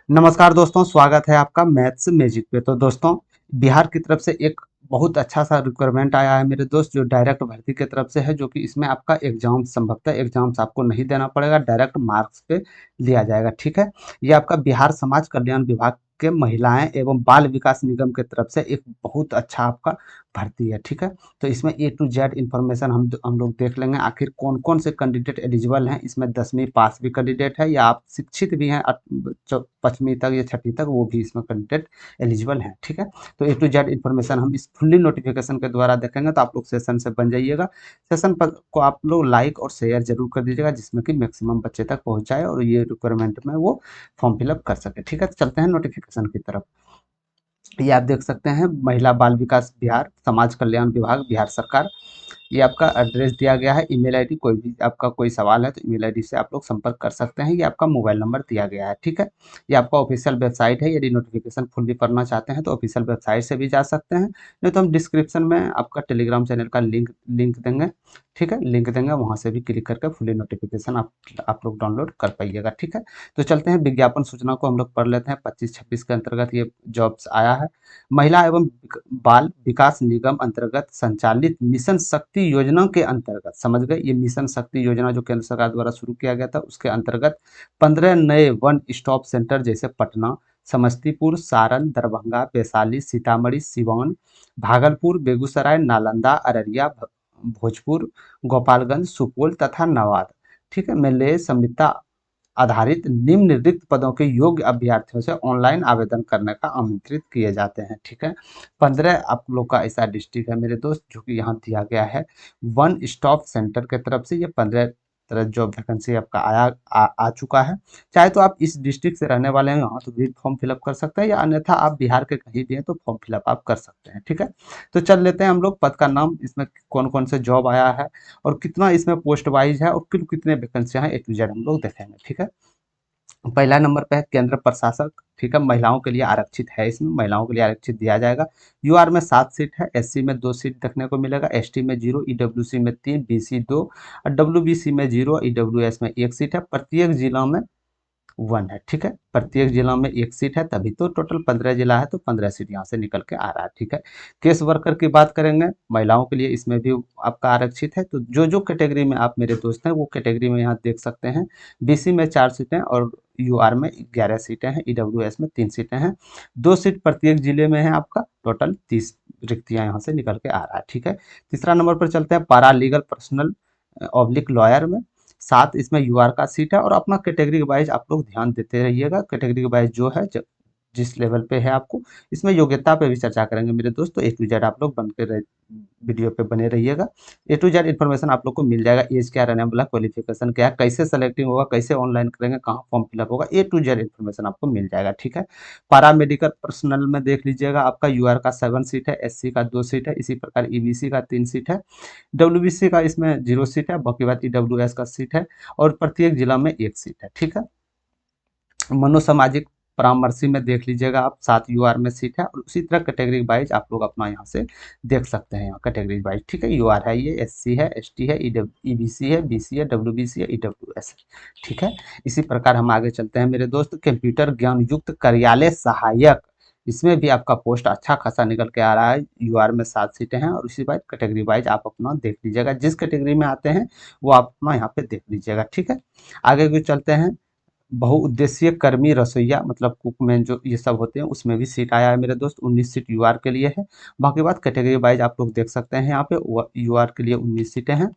नमस्कार दोस्तों, स्वागत है आपका मैथ्स मैजिक पे। तो दोस्तों, बिहार की तरफ से एक बहुत अच्छा सा रिक्वायरमेंट आया है मेरे दोस्त, जो डायरेक्ट भर्ती की तरफ से है, जो कि इसमें आपका एग्जाम संभवतः एग्जाम्स आपको नहीं देना पड़ेगा, डायरेक्ट मार्क्स पे लिया जाएगा। ठीक है। ये आपका बिहार समाज कल्याण विभाग के महिलाएं एवं बाल विकास निगम की तरफ से एक बहुत अच्छा आपका भर्ती है। ठीक है। तो इसमें ए टू जेड इन्फॉर्मेशन हम लोग देख लेंगे, आखिर कौन कौन से कैंडिडेट एलिजिबल हैं। इसमें 10वीं पास भी कैंडिडेट है, या आप शिक्षित भी हैं 5वीं तक या 6वीं तक, वो भी इसमें कैंडिडेट एलिजिबल हैं। ठीक है। तो ए टू जेड इन्फॉर्मेशन हम इस फुल्ली नोटिफिकेशन के द्वारा देखेंगे, तो आप लोग सेशन से बन जाइएगा। सेशन पर को आप लोग लाइक और शेयर जरूर कर दीजिएगा, जिसमें कि मैक्सिमम बच्चे तक पहुंच जाए और ये रिक्वायरमेंट में वो फॉर्म फिलअप कर सके। ठीक है। तो चलते हैं नोटिफिकेशन की तरफ। ये आप देख सकते हैं, महिला बाल विकास विभाग, समाज कल्याण विभाग, बिहार सरकार। ये आपका एड्रेस दिया गया है, ईमेल आईडी, कोई भी आपका कोई सवाल है तो ईमेल आईडी से आप लोग संपर्क कर सकते हैं। ये आपका मोबाइल नंबर दिया गया है। ठीक है। ये आपका ऑफिशियल वेबसाइट है, यदि नोटिफिकेशन फुल्ली पढ़ना चाहते हैं तो ऑफिशियल वेबसाइट से भी जा सकते हैं, नहीं तो हम डिस्क्रिप्शन में आपका टेलीग्राम चैनल का लिंक लिंक देंगे। ठीक है, लिंक देंगे, वहाँ से भी क्लिक करके फुल्ली नोटिफिकेशन आप लोग डाउनलोड कर पाइएगा। ठीक है। तो चलते हैं विज्ञापन सूचना को हम लोग पढ़ लेते हैं। 25-26 के अंतर्गत ये जॉब्स आया है। महिला एवं बाल विकास निगम अंतर्गत संचालित मिशन शक्ति योजना के अंतर्गत, समझ गए, ये मिशन शक्ति योजना जो केंद्र सरकार द्वारा शुरू किया गया था, उसके अंतर्गत 15 नए वन स्टॉप सेंटर, जैसे पटना, समस्तीपुर, सारण, दरभंगा, वैशाली, सीतामढ़ी, सिवान, भागलपुर, बेगूसराय, नालंदा, अररिया, भोजपुर, गोपालगंज, सुपौल तथा नवादा, ठीक है, में ले संविदा आधारित निम्न रिक्त पदों के योग्य अभ्यर्थियों से ऑनलाइन आवेदन करने का आमंत्रित किए जाते हैं। ठीक है। 15 आप लोग का ऐसा डिस्ट्रिक्ट है मेरे दोस्त, जो कि यहाँ दिया गया है वन स्टॉप सेंटर के तरफ से। ये 15 तरह जॉब वैकेंसी आपका आ चुका है। चाहे तो आप इस डिस्ट्रिक्ट से रहने वाले हैं, यहाँ तो भी फॉर्म फिलअप कर सकते हैं, या अन्यथा आप बिहार के कहीं भी हैं तो फॉर्म फिलअप आप कर सकते हैं। ठीक है। तो चल लेते हैं हम लोग पद का नाम, इसमें कौन कौन से जॉब आया है और कितना इसमें पोस्ट वाइज है और कुल कितने वैकेंसियां हैं, ए टू जेड हम लोग देखेंगे। ठीक है। पहला नंबर पे है केंद्र प्रशासक। ठीक है, महिलाओं के लिए आरक्षित है, इसमें महिलाओं के लिए आरक्षित दिया जाएगा। यूआर में 7 सीट है, एससी में 2 सीट देखने को मिलेगा, एसटी में 0, ईडब्ल्यूसी में 3, बीसी 2 और डब्ल्यूबीसी में 0, ईडब्ल्यूएस में 1 सीट है। प्रत्येक जिला में 1 है। ठीक है। प्रत्येक जिला में 1 सीट है, तभी तो टोटल 15 जिला है, तो 15 सीट यहाँ से निकल के आ रहा है। ठीक है। केस वर्कर की बात करेंगे, महिलाओं के लिए इसमें भी आपका आरक्षित है। तो जो जो कैटेगरी में आप मेरे दोस्त हैं, वो कैटेगरी में यहाँ देख सकते हैं। बीसी में 4 सीटें और यूआर में 11 सीटें हैं, ईडब्ल्यूएस में 3 सीटें हैं। 2 सीट प्रत्येक जिले में है आपका, टोटल 30 रिक्तियां यहाँ से निकल के आ रहा है। ठीक है। तीसरा नंबर पर चलते हैं पारा लीगल पर्सनल ऑब्लिक लॉयर में। 7 इसमें यूआर का सीट है, और अपना कैटेगरी वाइज आप लोग ध्यान देते रहिएगा। कैटेगरी वाइज जो है, जिस लेवल पे है आपको, इसमें योग्यता पे भी चर्चा करेंगे मेरे दोस्त। तो ए टू जेड आप लोग बन के वीडियो पे बने रहिएगा। ए टू जेड इन्फॉर्मेशन आप लोग को मिल जाएगा। एज क्या रहने वाला, क्वालिफिकेशन क्या है, कैसे सेलेक्टिंग होगा, कैसे ऑनलाइन करेंगे, कहाँ फॉर्म फिलअप होगा, ए टू जेड इन्फॉर्मेशन आपको मिल जाएगा। ठीक है। पारा मेडिकल पर्सनल में देख लीजिएगा, आपका यूआर का 7 सीट है, एससी का 2 सीट है, इसी प्रकार ईबीसी का 3 सीट है, डब्ल्यूबीसी का इसमें 0 सीट है, बाकी बात ईडब्ल्यूएस का सीट है, और प्रत्येक जिला में 1 सीट है। ठीक है। मनोसामाजिक परामर्शी में देख लीजिएगा आप, 7 यूआर में सीट है, और उसी तरह कैटेगरी वाइज आप लोग अपना यहाँ से देख सकते हैं, यहाँ कैटेगरी वाइज। ठीक है। यूआर है, ये एससी है, एसटी है, ईबीसी है, बीसी है, डब्ल्यूबीसी है, ईडब्ल्यूएस है। ठीक है। इसी प्रकार हम आगे चलते हैं मेरे दोस्त। कंप्यूटर ज्ञान युक्त कार्यालय सहायक, इसमें भी आपका पोस्ट अच्छा खासा निकल के आ रहा है। यूआर में 7 सीटें हैं, और उसी वाइज कैटेगरी वाइज आप अपना देख लीजिएगा, जिस कैटेगरी में आते हैं वो आप अपना यहाँ पे देख लीजिएगा। ठीक है। आगे भी चलते हैं। बहुउद्देशीय कर्मी रसोईया, मतलब कुकमैन जो ये सब होते हैं, उसमें भी सीट आया है मेरे दोस्त। 19 सीट यूआर के लिए है। बाकी बात कैटेगरी वाइज आप लोग देख सकते हैं, यहाँ पे यूआर के लिए 19 सीटें हैं,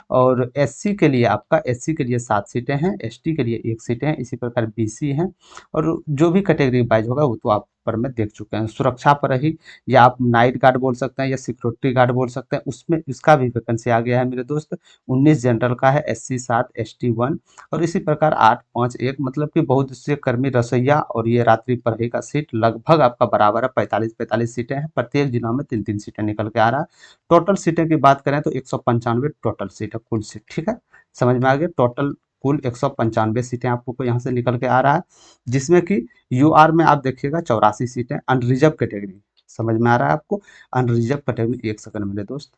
और एससी के लिए आपका, एससी के लिए 7 सीटें हैं, एसटी के लिए 1 सीटें हैं, इसी प्रकार बीसी हैं। और जो भी कैटेगरी वाइज होगा वो तो आप पर में देख चुके हैं। सुरक्षा पर ही, या आप नाइट गार्ड बोल सकते हैं या सिक्योरिटी गार्ड बोल सकते हैं, उसमें इसका भी वैकेंसी आ गया है मेरे दोस्त। 19 जनरल का है, एससी 7, एसटी 1, और इसी प्रकार 8, 5, 1, मतलब कि बहुउद्देशीय कर्मी रसोईया और ये रात्रि प्रहरी का सीट लगभग आपका बराबर है। 45-45 सीटें हैं, प्रत्येक जिला में 3-3 सीटें निकल के आ रहा है। टोटल सीटें की बात करें तो 195 टोटल सीट है, कुल सीट। ठीक है। समझ में आ गया, टोटल कुल 195 सीटें आपको यहाँ से निकल के आ रहा है, जिसमें कि यूआर में आप देखिएगा 84 सीटें अनरिजर्व कैटेगरी। समझ में आ रहा है आपको, अनरिजर्व कैटेगरी। एक सेकंड मेरे दोस्त,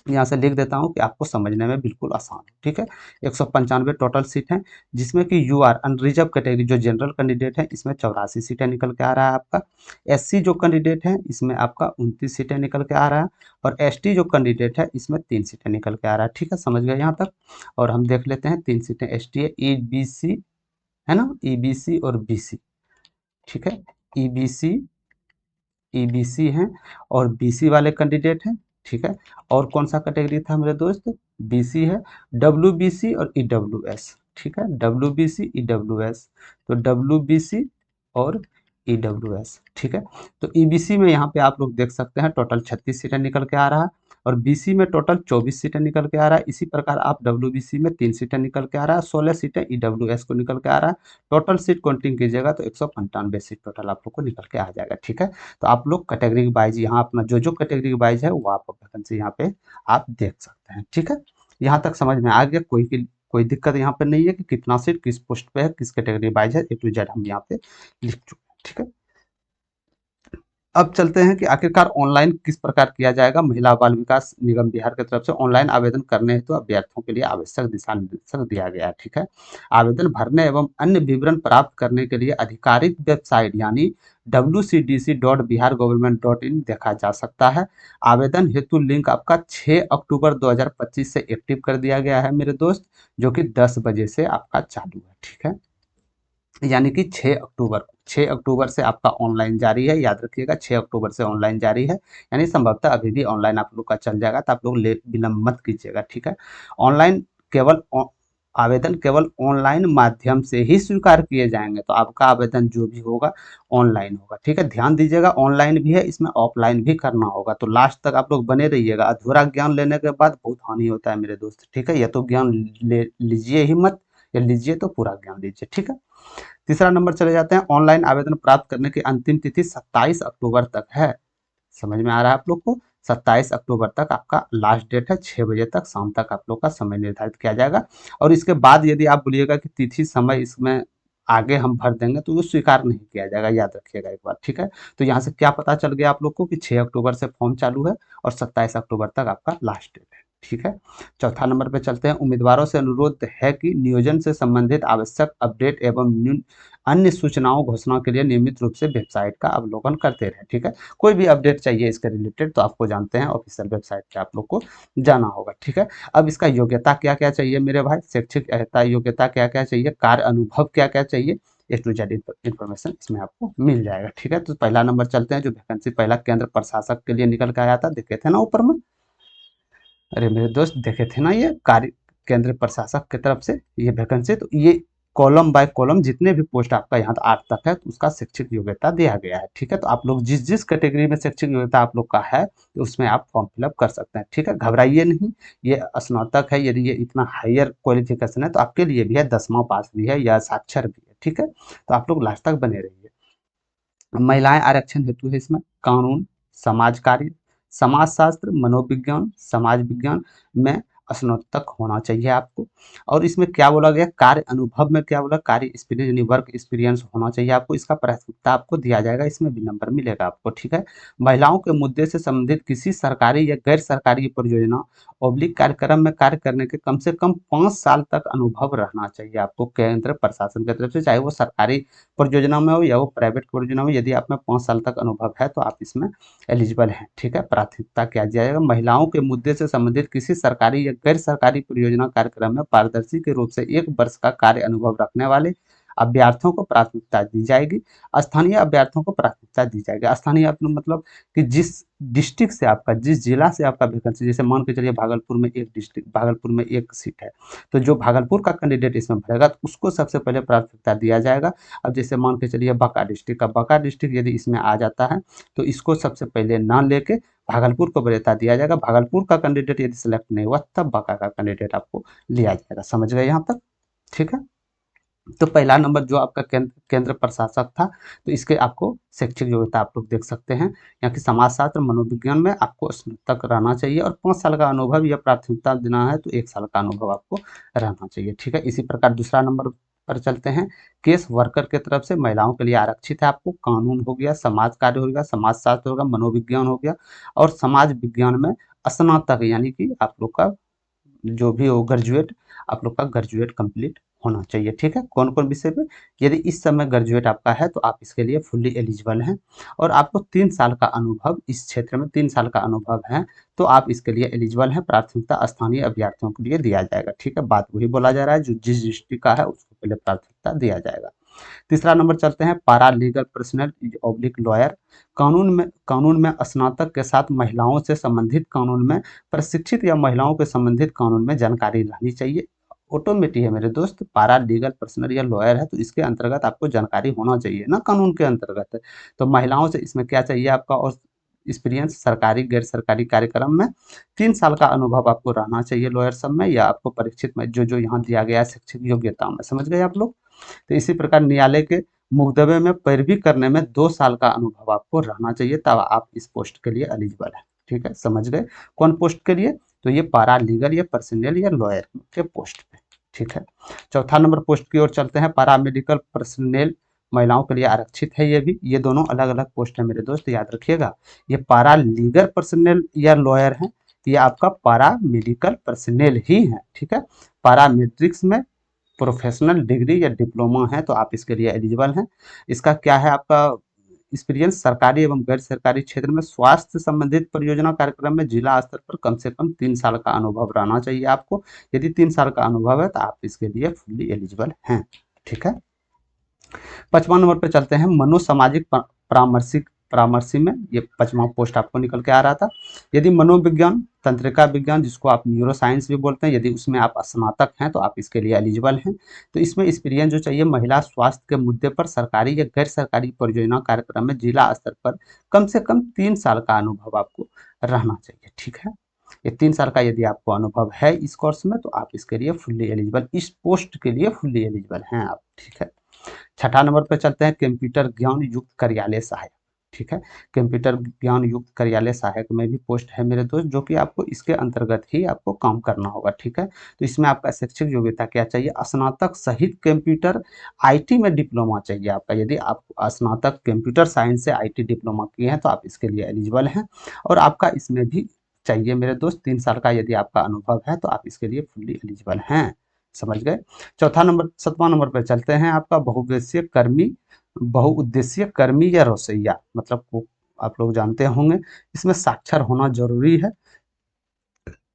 यहाँ से लिख देता हूँ कि आपको समझने में बिल्कुल आसान हो। ठीक है, 195 टोटल सीट हैं, जिसमें कि यूआर अनरिजर्व कैटेगरी जो जनरल कैंडिडेट है इसमें 84 सीटें निकल के आ रहा है आपका। एससी जो कैंडिडेट है इसमें आपका 29 सीटें निकल के आ रहा है, और एसटी जो कैंडिडेट है इसमें 3 सीटें निकल के आ रहा है। ठीक है, समझ गए यहाँ तक। और हम देख लेते हैं 3 सीटें एसटी है, ईबीसी है ना, ईबीसी और बीसी। ठीक है, ईबीसी ईबीसी हैं और बीसी वाले कैंडिडेट हैं। ठीक है, और कौन सा कैटेगरी था मेरे दोस्त, बीसी है, डब्ल्यूबीसी और ईडब्ल्यूएस। ठीक है, डब्ल्यूबीसी ईडब्ल्यूएस, तो डब्ल्यूबीसी और ईडब्ल्यूएस। ठीक है, तो ईबीसी में यहाँ पे आप लोग देख सकते हैं टोटल 36 सीटें निकल के आ रहा है, और बीसी में टोटल 24 सीटें निकल के आ रहा है। इसी प्रकार आप डब्ल्यूबीसी में 3 सीटें निकल के आ रहा है, 16 सीटें ईडब्ल्यूएस को निकल के आ रहा है। टोटल सीट काउंटिंग कीजिएगा तो 195 सीट टोटल आप लोग को निकल के आ जाएगा। ठीक है, तो आप लोग कैटेगरी वाइज यहाँ अपना जो जो कैटेगरी वाइज है वो आप वैकेंसी यहाँ पे आप देख सकते हैं। ठीक है, यहाँ तक समझ में आ गया, कोई दिक्कत यहाँ पे नहीं है कि कितना सीट किस पोस्ट पे है, किस कैटेगरी वाइज है, ए टू जेड हम यहाँ पे लिख चुके हैं। ठीक है, अब चलते हैं कि आखिरकार ऑनलाइन किस प्रकार किया जाएगा। महिला बाल विकास निगम बिहार की तरफ से ऑनलाइन आवेदन करने हेतु अभ्यर्थियों के लिए आवश्यक दिशा निर्देशक दिया गया है। ठीक है, आवेदन भरने एवं अन्य विवरण प्राप्त करने के लिए आधिकारिक वेबसाइट यानी wcdc.bihargovernment.in देखा जा सकता है। आवेदन हेतु लिंक आपका 6 अक्टूबर 2025 से एक्टिव कर दिया गया है मेरे दोस्त, जो कि 10 बजे से आपका चालू है। ठीक है, यानी कि 6 अक्टूबर से आपका ऑनलाइन जारी है, याद रखिएगा 6 अक्टूबर से ऑनलाइन जारी है, यानी संभवतः अभी भी ऑनलाइन आप लोग का चल जाएगा, तो आप लोग विलंब मत कीजिएगा। ठीक है, ऑनलाइन केवल आवेदन केवल ऑनलाइन माध्यम से ही स्वीकार किए जाएंगे, तो आपका आवेदन जो भी होगा ऑनलाइन होगा। ठीक है, ध्यान दीजिएगा ऑनलाइन भी है, इसमें ऑफलाइन भी करना होगा, तो लास्ट तक आप लोग बने रहिएगा। अधूरा ज्ञान लेने के बाद बहुत हानि होता है मेरे दोस्त। ठीक है, या तो ज्ञान ले लीजिए ही मत, या लीजिए तो पूरा ज्ञान लीजिए। ठीक है, तीसरा नंबर चले जाते हैं, ऑनलाइन आवेदन प्राप्त करने की अंतिम तिथि 27 अक्टूबर तक है। समझ में आ रहा है आप लोग को, 27 अक्टूबर तक आपका लास्ट डेट है, 6 बजे तक शाम तक आप लोग का समय निर्धारित किया जाएगा। और इसके बाद यदि आप बोलिएगा कि तिथि समय इसमें आगे हम भर देंगे तो वो स्वीकार नहीं किया जाएगा, याद रखिएगा एक बार। ठीक है, तो यहाँ से क्या पता चल गया आप लोग को कि 6 अक्टूबर से फॉर्म चालू है और 27 अक्टूबर तक आपका लास्ट डेट है। ठीक है, चौथा नंबर पे चलते हैं, उम्मीदवारों से अनुरोध है कि नियोजन से संबंधित आवश्यक अपडेट एवं अन्य सूचनाओं घोषणा के लिए नियमित रूप से वेबसाइट का अवलोकन करते रहें। ठीक है, कोई भी अपडेट चाहिए इसके रिलेटेड तो आपको जानते हैं ऑफिशियल वेबसाइट पे आप लोग को जाना होगा। ठीक है, अब इसका योग्यता क्या क्या चाहिए मेरे भाई, शैक्षिक अर्हता योग्यता क्या क्या चाहिए, कार्य अनुभव क्या क्या चाहिए, ए टू जेड इन्फॉर्मेशन इसमें आपको मिल जाएगा। ठीक है, तो पहला नंबर चलते हैं, जो वैकेंसी पहला केंद्र प्रशासक के लिए निकल के आया था, देखे थे ना ऊपर में, अरे मेरे दोस्त देखे थे ना, ये कार्य केंद्र प्रशासक की तरफ से ये वैकेंसी, तो ये कॉलम बाय कॉलम जितने भी पोस्ट आपका यहाँ 8 तक है तो उसका शैक्षिक योग्यता दिया गया है। ठीक है, तो आप लोग जिस जिस कैटेगरी में शैक्षिक योग्यता आप लोग का है तो उसमें आप फॉर्म फिलअप कर सकते हैं। ठीक है, घबराइए नहीं, ये स्नातक है, यदि ये इतना हायर क्वालिफिकेशन है तो आपके लिए भी है, 10वां पास भी है या साक्षर भी है। ठीक है, तो आप लोग लास्ट तक बने रहिए। महिलाएं आरक्षण हेतु है इसमें कानून, समाज कार्य, समाजशास्त्र, मनोविज्ञान, समाज विज्ञान में स्नातक होना चाहिए आपको। और इसमें क्या बोला गया, कार्य अनुभव में क्या बोला, कार्य एक्सपीरियंस यानी वर्क एक्सपीरियंस होना चाहिए आपको, इसका प्राथमिकता आपको दिया जाएगा, इसमें भी नंबर मिलेगा आपको। ठीक है, महिलाओं के मुद्दे से संबंधित किसी सरकारी या गैर सरकारी परियोजना ऑब्लिक कार्यक्रम में कार्य करने के कम से कम 5 साल तक अनुभव रहना चाहिए आपको केंद्र प्रशासन की तरफ से, चाहे वो सरकारी परियोजना में हो या वो प्राइवेट परियोजना में। यदि आप में 5 साल तक अनुभव है तो आप इसमें एलिजिबल हैं। ठीक है, प्राथमिकता क्या दिया जाएगा, महिलाओं के मुद्दे से संबंधित किसी सरकारी या गैर सरकारी परियोजना कार्यक्रम में पारदर्शी के रूप से 1 वर्ष का कार्य अनुभव रखने वाले अभ्यर्थियों को प्राथमिकता दी जाएगी। स्थानीय अभ्यर्थियों को प्राथमिकता दी जाएगी। स्थानीय मतलब कि जिस डिस्ट्रिक्ट से आपका, जिस जिला से आपका वैकेंसी, जैसे मान के चलिए भागलपुर में एक डिस्ट्रिक्ट, भागलपुर में एक सीट है, तो जो भागलपुर का कैंडिडेट इसमें भरेगा तो उसको सबसे पहले प्राथमिकता दिया जाएगा। अब जैसे मान के चलिए बांका डिस्ट्रिक्ट का, बांका डिस्ट्रिक्ट यदि इसमें आ जाता है तो इसको सबसे पहले ना लेके भागलपुर को वरीयता दिया जाएगा। भागलपुर का कैंडिडेट यदि सिलेक्ट नहीं हुआ तब बांका का कैंडिडेट आपको लिया जाएगा। समझ गए यहाँ तक? ठीक है, तो पहला नंबर जो आपका केंद्र प्रशासक था, तो इसके आपको शैक्षिक योग्यता आप लोग देख सकते हैं, यहाँ की समाजशास्त्र मनोविज्ञान में आपको स्नातक रहना चाहिए और 5 साल का अनुभव या प्राथमिकता देना है तो 1 साल का अनुभव आपको रहना चाहिए। ठीक है, इसी प्रकार दूसरा नंबर पर चलते हैं, केस वर्कर के तरफ से महिलाओं के लिए आरक्षित है आपको कानून हो गया, समाज कार्य हो गया, समाजशास्त्र हो गया, मनोविज्ञान हो गया और समाज विज्ञान में स्नातक यानी कि आप लोग का जो भी हो ग्रेजुएट, आप लोग का ग्रेजुएट कंप्लीट होना चाहिए। ठीक है, कौन कौन विषय पे, यदि इस समय ग्रेजुएट आपका है तो आप इसके लिए फुल्ली एलिजिबल हैं और आपको 3 साल का अनुभव इस क्षेत्र में 3 साल का अनुभव है तो आप इसके लिए एलिजिबल हैं। प्राथमिकता स्थानीय अभ्यर्थियों के लिए दिया जाएगा। ठीक है, बात वही बोला जा रहा है, जो जिस डिस्ट्रिक्ट का है उसको पहले प्राथमिकता दिया जाएगा। तीसरा नंबर चलते हैं, पारा लीगल पर्सनल ऑब्लिक लॉयर। कानून में स्नातक के साथ महिलाओं से संबंधित कानून में प्रशिक्षित या महिलाओं के संबंधित कानून में जानकारी रहनी चाहिए। ऑटोमेटिक है मेरे दोस्त, पारा लीगल पर्सनल या लॉयर है तो इसके अंतर्गत आपको जानकारी होना चाहिए ना, कानून के अंतर्गत। तो महिलाओं से इसमें क्या चाहिए आपका, और एक्सपीरियंस सरकारी गैर सरकारी कार्यक्रम में 3 साल का अनुभव आपको रहना चाहिए लॉयर सब में, या आपको परीक्षित में जो जो यहाँ दिया गया है शैक्षिक योग्यता में, समझ गए आप लोग। तो इसी प्रकार न्यायालय के मुकदमे में पैरवी करने में 2 साल का अनुभव आपको रहना चाहिए, तब आप इस पोस्ट के लिए एलिजिबल है। ठीक है, समझ गए कौन पोस्ट के लिए, तो ये पारा लीगल या पर्सनल या लॉयर के पोस्ट पे। ठीक है, चौथा नंबर पोस्ट की ओर चलते हैं, पारा मेडिकल पर्सनल, महिलाओं के लिए आरक्षित है ये भी, ये दोनों अलग अलग पोस्ट है मेरे दोस्त, याद रखिएगा। ये पारा लीगल पर्सनल या लॉयर है, ये आपका पारा मेडिकल पर्सनल ही है। ठीक है, पारामेट्रिक्स में प्रोफेशनल डिग्री या डिप्लोमा है तो आप इसके लिए एलिजिबल हैं। इसका क्या है आपका एक्सपीरियंस, सरकारी एवं गैर सरकारी क्षेत्र में स्वास्थ्य संबंधित परियोजना कार्यक्रम में जिला स्तर पर कम से कम 3 साल का अनुभव रहना चाहिए आपको। यदि 3 साल का अनुभव है तो आप इसके लिए फुल्ली एलिजिबल हैं। ठीक है, 5वां नंबर पर चलते हैं, मनोसामाजिक परामर्शिक परामर्शी में ये 5वां पोस्ट आपको निकल के आ रहा था। यदि मनोविज्ञान, तंत्रिका विज्ञान जिसको आप न्यूरो साइंस भी बोलते हैं, यदि उसमें आप स्नातक हैं तो आप इसके लिए एलिजिबल हैं। तो इसमें एक्सपीरियंस जो चाहिए, महिला स्वास्थ्य के मुद्दे पर सरकारी या गैर सरकारी परियोजना कार्यक्रम में जिला स्तर पर कम से कम 3 साल का अनुभव आपको रहना चाहिए। ठीक है, ये 3 साल का यदि आपको अनुभव है इस कोर्स में तो आप इसके लिए फुल्ली एलिजिबल, इस पोस्ट के लिए फुल्ली एलिजिबल हैं आप। ठीक है, छठा नंबर पर चलते हैं, कंप्यूटर ज्ञान युक्त कार्यालय सहायक। ठीक है, कंप्यूटर ज्ञान युक्त कार्यालय सहायक में भी पोस्ट है मेरे दोस्त, जो कि आपको इसके अंतर्गत ही आपको काम करना होगा। ठीक है, तो इसमें आपका शैक्षिक योग्यता क्या चाहिए, स्नातक सहित कंप्यूटर आईटी में डिप्लोमा चाहिए आपका। यदि आप स्नातक कंप्यूटर साइंस से आईटी डिप्लोमा किए हैं तो आप इसके लिए एलिजिबल हैं। और आपका इसमें भी चाहिए मेरे दोस्त 3 साल का, यदि आपका अनुभव है तो आप इसके लिए फुल्ली एलिजिबल हैं। समझ गए। चौथा नंबर 7वां नंबर पर चलते हैं, आपका बहुउद्देशीय कर्मी या रसोइया, मतलब को आप लोग जानते होंगे, इसमें साक्षर होना जरूरी है।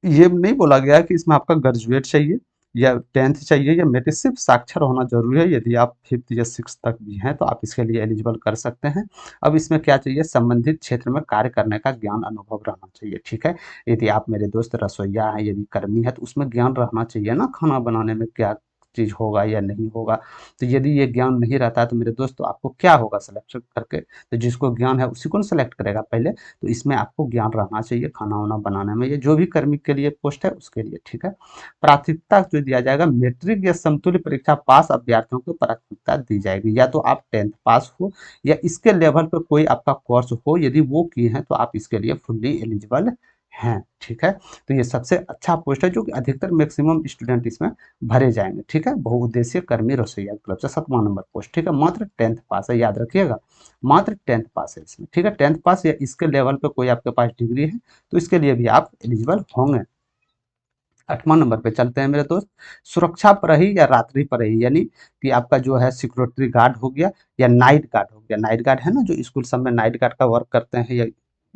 ये नहीं बोला गया कि इसमें आपका ग्रेजुएट चाहिए या 10th चाहिए या मेरिट, सिर्फ साक्षर होना जरूरी है। यदि आप 5th या 6th तक भी हैं तो आप इसके लिए एलिजिबल कर सकते हैं। अब इसमें क्या चाहिए, संबंधित क्षेत्र में कार्य करने का ज्ञान अनुभव रहना चाहिए। ठीक है, यदि आप मेरे दोस्त रसोइया हैं, यदि कर्मी है तो उसमें ज्ञान रहना चाहिए ना, खाना बनाने में क्या चीज़ होगा या नहीं होगा। तो यदि ये ज्ञान नहीं रहता है तो मेरे दोस्त, तो आपको क्या होगा सिलेक्ट करके, तो जिसको ज्ञान है उसी को सेलेक्ट करेगा पहले। तो इसमें आपको ज्ञान रहना चाहिए खाना वाना बनाने में, ये जो भी कर्मी के लिए पोस्ट है उसके लिए। ठीक है, प्राथमिकता जो दिया जाएगा, मैट्रिक या समतुल्य परीक्षा पास अभ्यर्थियों को प्राथमिकता दी जाएगी। या तो आप 10th पास हो या इसके लेवल पर कोई आपका कोर्स हो, यदि वो किए हैं तो आप इसके लिए फुल्ली एलिजिबल हैं। ठीक है, तो ये सबसे अच्छा पोस्ट है जो कि अधिकतर मैक्सिमम स्टूडेंट इसमें भरे जाएंगे। ठीक है, बहुउद्देशीय कर्मी रसोइया की तरफ से 7वां नंबर पोस्ट। ठीक है, मात्र 10th पास है, याद रखिएगा, मात्र 10th पास है इसमें। ठीक है, 10th पास या इसके लेवल पे कोई आपके पास डिग्री है तो इसके लिए भी आप एलिजिबल होंगे। 8वां नंबर पे चलते हैं मेरे दोस्त, सुरक्षा प्रहरी या रात्रि प्रहरी, यानी कि आपका जो है सिक्योरिटी गार्ड हो गया या नाइट गार्ड हो गया। नाइट गार्ड है ना, जो स्कूल सब में नाइट गार्ड का वर्क करते हैं या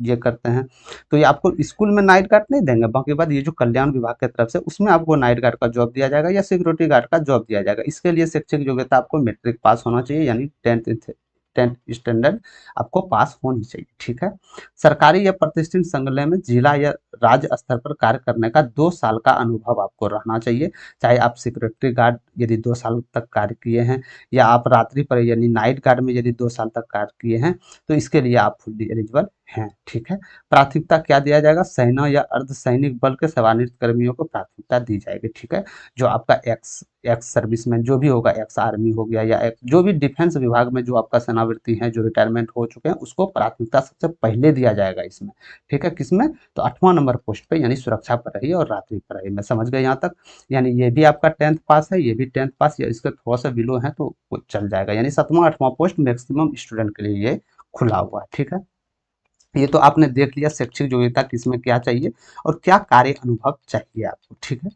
ये करते हैं, तो ये आपको स्कूल में नाइट गार्ड नहीं देंगे, बाकी बात ये जो कल्याण विभाग की तरफ से उसमें आपको नाइट गार्ड का जॉब दिया जाएगा या सिक्योरिटी गार्ड का जॉब दिया जाएगा। इसके लिए शैक्षिक योग्यता आपको मैट्रिक पास होना चाहिए, यानी 10th स्टैंडर्ड आपको पास होनी चाहिए। ठीक है, सरकारी या प्रतिष्ठित संगठन में जिला या राज्य स्तर पर कार्य करने का 2 साल का अनुभव आपको रहना चाहिए। चाहे आप सिक्योरिटी गार्ड यदि 2 साल तक कार्य किए हैं, या आप रात्रि पर यानी नाइट गार्ड में यदि 2 साल तक कार्य किए हैं तो इसके लिए आप फुल्ली एलिजिबल हैं। ठीक है, प्राथमिकता क्या दिया जाएगा, सेना या अर्धसैनिक बल के सेवानिवृत्त कर्मियों को प्राथमिकता दी जाएगी। ठीक है, जो आपका एक्स एक्स सर्विसमैन जो भी होगा, एक्स आर्मी हो गया या जो भी डिफेंस विभाग में जो आपका सेनावृत्ति है, जो रिटायरमेंट हो चुके हैं, उसको प्राथमिकता सबसे पहले दिया जाएगा इसमें। ठीक है, किसमें, तो 8वां नंबर पोस्ट पे, यानी सुरक्षा पर रही और रात्रि पर रही में। समझ गए यहाँ तक, यानी ये भी आपका 10th पास है, ये भी 10th पास या इसका थोड़ा सा बिलो है तो वो चल जाएगा। यानी 7वां 8वां पोस्ट मैक्सिमम स्टूडेंट के लिए ये खुला हुआ है। ठीक है, ये तो आपने देख लिया शैक्षिक योग्यता किसमें क्या चाहिए और क्या कार्य अनुभव चाहिए आपको, ठीक है।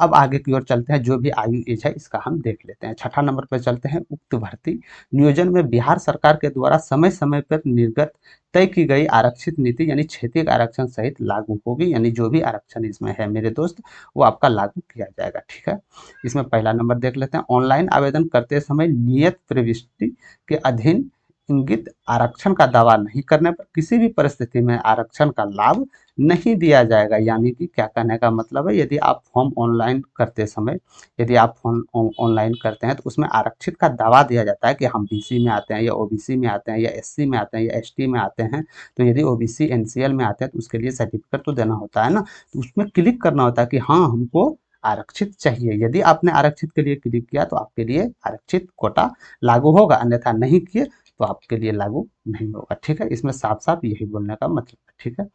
अब आगे की ओर चलते हैं, जो भी आयु एज है इसका हम देख लेते हैं। छठा नंबर पर चलते हैं, उक्त भर्ती नियोजन में बिहार सरकार के द्वारा समय समय पर निर्गत तय की गई आरक्षित नीति यानी क्षेत्रीय आरक्षण सहित लागू होगी, यानी जो भी आरक्षण इसमें है मेरे दोस्त वो आपका लागू किया जाएगा, ठीक है। इसमें पहला नंबर देख लेते हैं, ऑनलाइन आवेदन करते समय नियत प्रविष्टि के अधीन इंगित आरक्षण का दावा नहीं करने पर किसी भी परिस्थिति में आरक्षण का लाभ नहीं दिया जाएगा। यानी कि क्या कहने का मतलब है, यदि आप फॉर्म ऑनलाइन करते समय, यदि आप फॉर्म ऑनलाइन करते हैं तो उसमें आरक्षित का दावा दिया जाता है कि हम बीसी में आते हैं या ओबीसी में आते हैं या एससी में आते हैं या एसटी में आते हैं। तो यदि ओबीसी एनसीएल में आते हैं तो उसके लिए सर्टिफिकेट तो देना होता है ना, तो उसमें क्लिक करना होता है कि हाँ हमको आरक्षित चाहिए। यदि आपने आरक्षित के लिए क्लिक किया तो आपके लिए आरक्षित कोटा लागू होगा, अन्यथा नहीं किए तो आपके लिए लागू नहीं होगा, ठीक है। इसमें साफ साफ यही बोलने का मतलब है, ठीक है।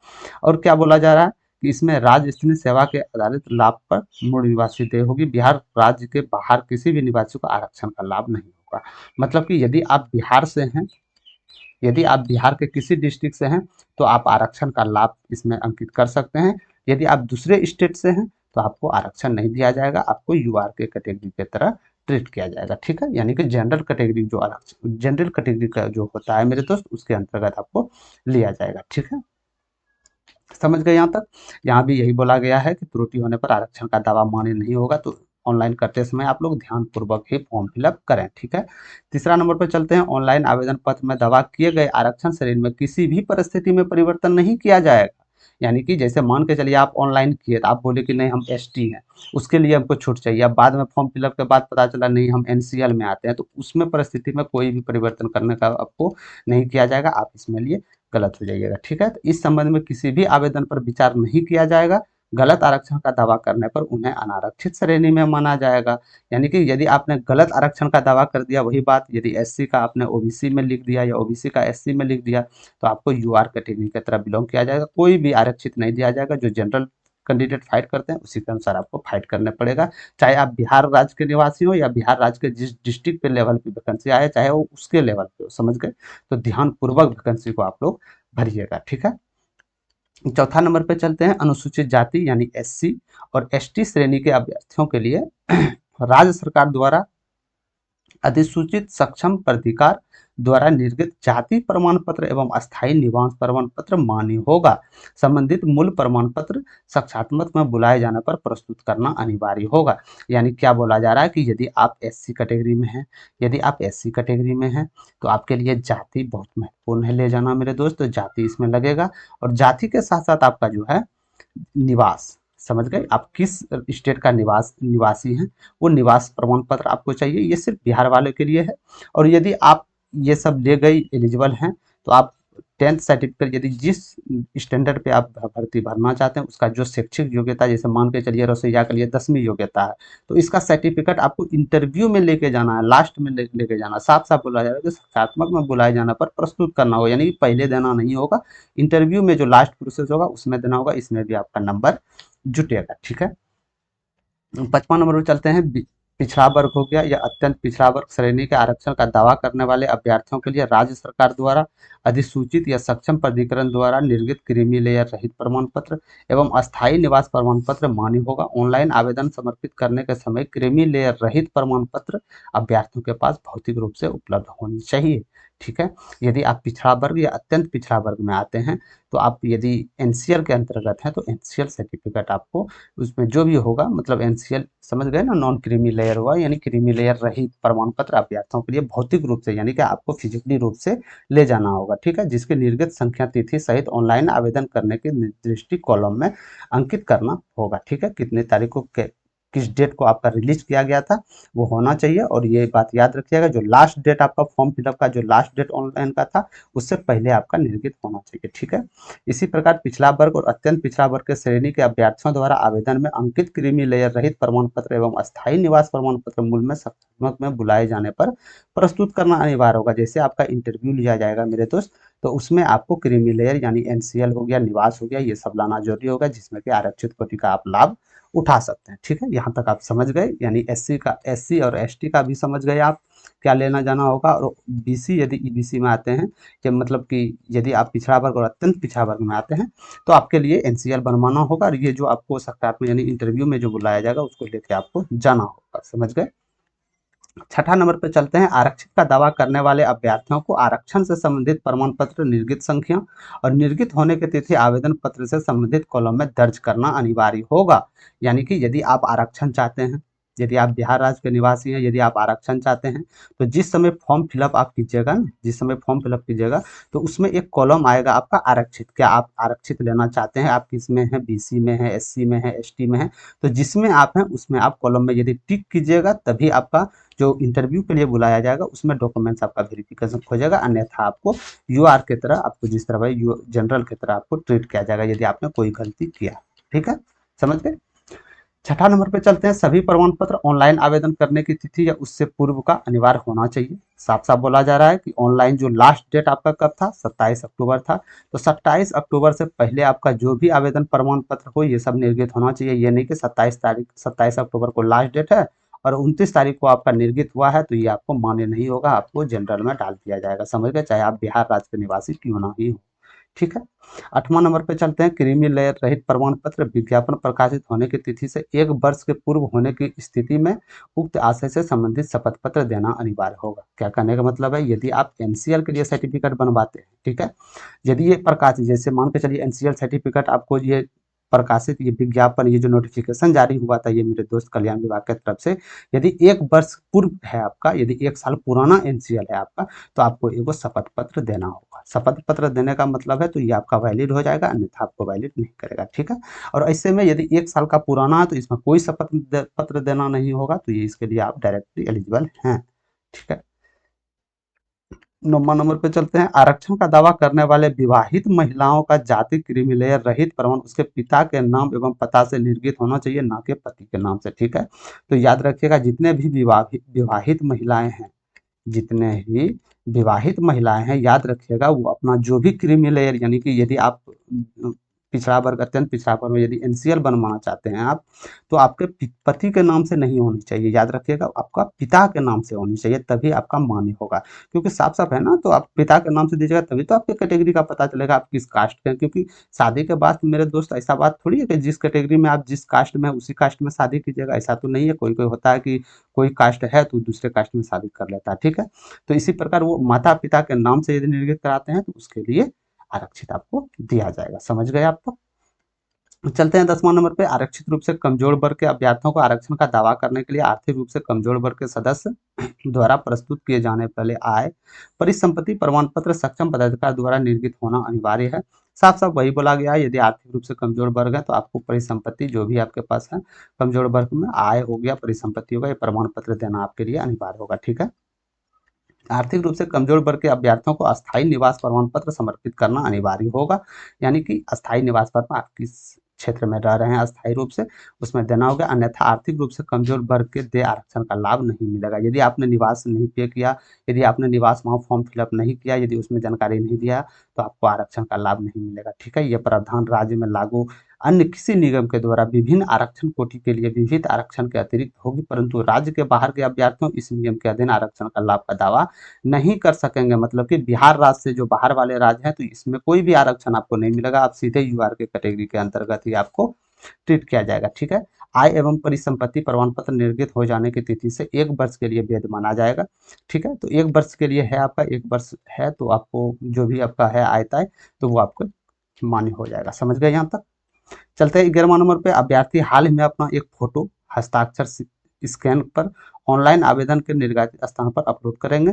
और क्या बोला जा रहा है कि इसमें राज्य स्तरीय सेवा के आधारित लाभ पर मूल निवासी देय होगी, बिहार राज्य के बाहर किसी भी निवासी को आरक्षण का लाभ नहीं होगा। मतलब कि यदि आप बिहार से हैं, यदि आप बिहार के किसी डिस्ट्रिक्ट से हैं तो आप आरक्षण का लाभ इसमें अंकित कर सकते हैं। यदि आप दूसरे स्टेट से हैं तो आपको आरक्षण नहीं दिया जाएगा, आपको यूआर के कैटेगरी की तरह ट्रीट किया जाएगा, ठीक है। यानी कि जनरल कैटेगरी जो आरक्षण जनरल कैटेगरी का जो होता है मेरे दोस्त उसके अंतर्गत आपको लिया जाएगा, ठीक है। समझ गए यहाँ तक। यहाँ भी यही बोला गया है कि त्रुटि होने पर आरक्षण का दावा मान्य नहीं होगा, तो ऑनलाइन करते समय आप लोग ध्यानपूर्वक ही फॉर्म फिलअप करें, ठीक है। तीसरा नंबर पर चलते हैं, ऑनलाइन आवेदन पत्र में दावा किए गए आरक्षण श्रेणी में किसी भी परिस्थिति में परिवर्तन नहीं किया जाएगा। यानी कि जैसे मान के चलिए आप ऑनलाइन किए तो आप बोले कि नहीं हम एसटी हैं, उसके लिए हमको छूट चाहिए, अब बाद में फॉर्म फिलअप के बाद पता चला नहीं हम एनसीएल में आते हैं, तो उसमें परिस्थिति में कोई भी परिवर्तन करने का आपको नहीं किया जाएगा, आप इसमें लिए गलत हो जाइएगा, ठीक है। तो इस संबंध में किसी भी आवेदन पर विचार नहीं किया जाएगा, गलत आरक्षण का दावा करने पर उन्हें अनारक्षित श्रेणी में माना जाएगा। यानी कि यदि आपने गलत आरक्षण का दावा कर दिया, वही बात यदि एससी का आपने ओबीसी में लिख दिया या ओबीसी का एससी में लिख दिया तो आपको यूआर कैटेगरी की तरफ बिलोंग किया जाएगा, कोई भी आरक्षित नहीं दिया जाएगा। जो जनरल कैंडिडेट फाइट करते हैं उसी के अनुसार आपको फाइट करने पड़ेगा, चाहे आप बिहार राज्य के निवासी हो या बिहार राज्य के जिस डिस्ट्रिक्ट पे लेवल पे वैकेंसी आए चाहे वो उसके लेवल पे हो, समझ गए। तो ध्यानपूर्वक वैकेंसी को आप लोग भरिएगा, ठीक है। चौथा नंबर पे चलते हैं, अनुसूचित जाति यानी एससी और एसटी श्रेणी के अभ्यर्थियों के लिए राज्य सरकार द्वारा अधिसूचित सक्षम प्राधिकार द्वारा निर्गत जाति प्रमाण पत्र एवं अस्थायी निवास प्रमाण पत्र मान्य होगा। संबंधित मूल प्रमाण पत्र साक्षात्मक में बुलाए जाने पर प्रस्तुत करना अनिवार्य होगा। यानी क्या बोला जा रहा है कि यदि आप एससी कैटेगरी में हैं, यदि आप एससी कैटेगरी में हैं तो आपके लिए जाति बहुत महत्वपूर्ण है ले जाना मेरे दोस्त, तो जाति इसमें लगेगा। और जाति के साथ साथ आपका जो है निवास, समझ गए, आप किस स्टेट का निवासी हैं वो निवास प्रमाण पत्र आपको चाहिए, ये सिर्फ बिहार वालों के लिए है। और यदि आप ये सब ले गई एलिजिबल हैं तो आप 10th सर्टिफिकेट यदि जिस स्टैंडर्ड पे आप भर्ती भरना चाहते हैं उसका जो शैक्षिक योग्यता, जैसे मान के चलिए रसोईया के लिए 10वीं योग्यता है तो इसका सर्टिफिकेट आपको इंटरव्यू में लेके जाना है, लास्ट में लेके जाना, साफ साफ बोला जा रहा है कि सकारात्मक में बुलाए जाना पर प्रस्तुत करना होगा, यानी कि पहले देना नहीं होगा, इंटरव्यू में जो लास्ट प्रोसेस होगा उसमें देना होगा, इसमें भी आपका नंबर जुटेगा, ठीक है। 55 नंबर पर चलते हैं, पिछड़ा वर्ग हो गया या अत्यंत पिछड़ा वर्ग श्रेणी के आरक्षण का दावा करने वाले अभ्यर्थियों के लिए राज्य सरकार द्वारा अधिसूचित या सक्षम प्राधिकरण द्वारा निर्गत क्रीमी लेयर रहित प्रमाण पत्र एवं अस्थायी निवास प्रमाण पत्र मान्य होगा। ऑनलाइन आवेदन समर्पित करने के समय क्रीमी लेयर रहित प्रमाण पत्र अभ्यर्थियों के पास भौतिक रूप से उपलब्ध होनी चाहिए, ठीक है। यदि आप पिछड़ा वर्ग या अत्यंत पिछड़ा वर्ग में आते हैं तो आप यदि एनसीएल के अंतर्गत हैं तो एनसीएल सर्टिफिकेट आपको उसमें जो भी होगा, मतलब एनसीएल समझ गए ना, नॉन क्रीमी लेयर हुआ, यानी क्रीमी लेयर रहित प्रमाण पत्र अभ्यर्थियों के लिए भौतिक रूप से यानी कि आपको फिजिकली रूप से ले जाना होगा, ठीक है, जिसकी निर्गत संख्या तिथि सहित ऑनलाइन आवेदन करने के निर्दिष्ट कॉलम में अंकित करना होगा, ठीक है। कितने तारीख को किस डेट को आपका रिलीज किया गया था वो होना चाहिए। और ये बात याद रखिएगा, जो लास्ट डेट आपका फॉर्म फिलअप का जो लास्ट डेट ऑनलाइन का था उससे पहले आपका निर्गत होना चाहिए, ठीक है। इसी प्रकार पिछड़ा वर्ग और अत्यंत पिछड़ा वर्ग के श्रेणी के अभ्यर्थियों द्वारा आवेदन में अंकित क्रीमी लेयर रहित प्रमाण पत्र एवं अस्थायी निवास प्रमाण पत्र मूल में सकारात्मक में बुलाए जाने पर प्रस्तुत करना अनिवार्य होगा। जैसे आपका इंटरव्यू लिया जाएगा मेरे दोस्त तो उसमें आपको क्रीमी लेयर यानी एनसीएल हो गया, निवास हो गया, ये सब लाना जरूरी होगा जिसमें कि आरक्षित कोटि का आप लाभ उठा सकते हैं, ठीक है। यहाँ तक आप समझ गए, यानी एससी का, एससी और एसटी का भी समझ गए आप, क्या लेना जाना होगा। और बीसी यदि ईबीसी में आते हैं, कि मतलब कि यदि आप पिछड़ा वर्ग और अत्यंत पिछड़ा वर्ग में आते हैं तो आपके लिए एनसीएल बनवाना होगा, और ये जो आपको सरकार में यानी इंटरव्यू में जो बुलाया जाएगा उसको लेके आपको जाना होगा। समझ गए। छठा नंबर पे चलते हैं, आरक्षित का दावा करने वाले अभ्यर्थियों को आरक्षण से संबंधित प्रमाण पत्र, निर्गत संख्या और निर्गत होने की तिथि आवेदन पत्र से संबंधित कॉलम में दर्ज करना अनिवार्य होगा। यानी कि यदि आप आरक्षण चाहते हैं, यदि आप बिहार राज्य के निवासी हैं, यदि आप आरक्षण चाहते हैं, तो जिस समय फॉर्म फिलअप आप कीजिएगा ना, जिस समय फॉर्म फिलअप कीजिएगा तो उसमें एक कॉलम आएगा आपका आरक्षित। क्या आप आरक्षित लेना चाहते हैं, आप किस में हैं, बीसी में है, एससी में है, एसटी में है, तो जिसमें आप हैं उसमें आप कॉलम में यदि टिक कीजिएगा तभी आपका जो इंटरव्यू के लिए बुलाया जाएगा उसमें डॉक्यूमेंट्स आपका वेरिफिकेशन हो जाएगा। अन्यथा आपको यूआर की तरह, आपको जिस तरह जनरल की तरह आपको ट्रीट किया जाएगा यदि आपने कोई गलती किया। ठीक है, समझ गए। छठा नंबर पे चलते हैं, सभी प्रमाण पत्र ऑनलाइन आवेदन करने की तिथि या उससे पूर्व का अनिवार्य होना चाहिए। साफ साफ बोला जा रहा है कि ऑनलाइन जो लास्ट डेट आपका कब था, 27 अक्टूबर था। तो 27 अक्टूबर से पहले आपका जो भी आवेदन प्रमाण पत्र हो ये सब निर्गत होना चाहिए। ये नहीं कि 27 अक्टूबर को लास्ट डेट है और 29 तारीख को आपका निर्गत हुआ है तो ये आपको मान्य नहीं होगा, आपको जनरल में डाल दिया जाएगा। समझ गए, चाहे आप बिहार राज्य के निवासी क्यों ना ही हो। ठीक है। 8वां नंबर पे चलते हैं, क्रीमी लेयर रहित प्रमाण पत्र विज्ञापन प्रकाशित होने की तिथि से 1 वर्ष के पूर्व होने की स्थिति में उक्त आशय से संबंधित शपथ पत्र देना अनिवार्य होगा। क्या कहने का मतलब है, यदि आप एनसीएल के लिए सर्टिफिकेट बनवाते हैं, ठीक है, यदि ये प्रकाशित, जैसे मान के चलिए एनसीएल सर्टिफिकेट आपको ये प्रकाशित, ये विज्ञापन, ये जो नोटिफिकेशन जारी हुआ था ये मेरे दोस्त कल्याण विभाग की तरफ से, यदि 1 वर्ष पूर्व है आपका, यदि 1 साल पुराना एनसीएल है आपका, तो आपको एगो शपथ पत्र देना होगा। शपथ पत्र देने का मतलब है तो ये आपका वैलिड हो जाएगा, अन्यथा आपको वैलिड नहीं करेगा। ठीक है। और ऐसे में यदि 1 साल का पुराना है तो इसमें कोई शपथ पत्र देना नहीं होगा, तो ये इसके लिए आप डायरेक्टली एलिजिबल हैं। ठीक है। 9वां नंबर पे चलते हैं, आरक्षण का दावा करने वाले विवाहित महिलाओं का जाति क्रीमी लेयर रहित प्रमाण उसके पिता के नाम एवं पता से निर्गत होना चाहिए, ना कि पति के नाम से। ठीक है। तो याद रखिएगा, जितने भी विवाहित महिलाएं हैं, जितने ही विवाहित महिलाएं हैं, याद रखिएगा वो अपना जो भी क्रीमी लेयर, यानी कि यदि आप पिछड़ा वर्ग, अत्यंत पिछड़ा वर्ग में यदि एनसीएल बनवाना चाहते हैं आप, तो आपके पति के नाम से नहीं होनी चाहिए। याद रखिएगा, आपका पिता के नाम से होनी चाहिए, तभी आपका मान्य होगा। क्योंकि साफ साफ है ना, तो आप पिता के नाम से दीजिएगा तभी तो आपके कैटेगरी का पता चलेगा आप किस कास्ट के हैं। क्योंकि शादी के बाद मेरे दोस्त ऐसा बात थोड़ी है कि जिस कैटेगरी में आप जिस कास्ट में उसी कास्ट में शादी कीजिएगा, ऐसा तो नहीं है। कोई कोई होता है कि कोई कास्ट है तो दूसरे कास्ट में शादी कर लेता है। ठीक है। तो इसी प्रकार वो माता पिता के नाम से यदि निर्गत कराते हैं तो उसके लिए आरक्षित आपको दिया जाएगा। समझ गए आप तो। चलते हैं 10वां नंबर पे, आरक्षित रूप से कमजोर वर्ग के अभ्यर्थियों को आरक्षण का दावा करने के लिए आर्थिक रूप से कमजोर वर्ग के सदस्य द्वारा प्रस्तुत किए जाने वाले आय परिसंपत्ति प्रमाण पत्र सक्षम पदाधिकारी द्वारा निर्गत होना अनिवार्य है। साफ साफ वही बोला गया है, यदि आर्थिक रूप से कमजोर वर्ग है तो आपको परिसंपत्ति जो भी आपके पास है, कमजोर वर्ग में आय हो गया, परिसंपत्ति होगा, ये प्रमाण पत्र देना आपके लिए अनिवार्य होगा। ठीक है। आर्थिक रूप से कमजोर वर्ग के अभ्यर्थियों को अस्थायी निवास प्रमाण पत्र समर्पित करना अनिवार्य होगा। यानी कि अस्थायी निवास पर आप किस क्षेत्र में रह रहे हैं अस्थायी रूप से, उसमें देना होगा, अन्यथा आर्थिक रूप से कमजोर वर्ग के दे आरक्षण का लाभ नहीं मिलेगा। यदि आपने निवास नहीं पे किया, यदि आपने निवास वहाँ फॉर्म फिलअप नहीं किया, यदि उसमें जानकारी नहीं दिया, तो आपको आरक्षण का लाभ नहीं मिलेगा। ठीक है। यह प्रावधान राज्य में लागू अन्य किसी निगम के द्वारा विभिन्न आरक्षण कोटि के लिए विविध आरक्षण के अतिरिक्त होगी, परंतु राज्य के बाहर के अभ्यर्थियों इस नियम के अधीन आरक्षण का लाभ का दावा नहीं कर सकेंगे। मतलब कि बिहार राज्य से जो बाहर वाले राज्य हैं तो इसमें कोई भी आरक्षण आपको नहीं मिलेगा, आप सीधे यूआर के कैटेगरी के अंतर्गत ही आपको ट्रीट किया जाएगा। ठीक है। आय एवं परिसंपत्ति प्रमाण पत्र निर्गत हो जाने की तिथि से 1 वर्ष के लिए वैध माना जाएगा। ठीक है। तो 1 वर्ष के लिए है, आपका 1 वर्ष है तो आपको जो भी आपका है आयता है तो वो आपको मान्य हो जाएगा। समझ गए यहाँ तक। चलते हैं 11वां नंबर पे, अभ्यर्थी हाल ही में अपना एक फोटो हस्ताक्षर स्कैन पर ऑनलाइन आवेदन के निर्धारित स्थान पर अपलोड करेंगे।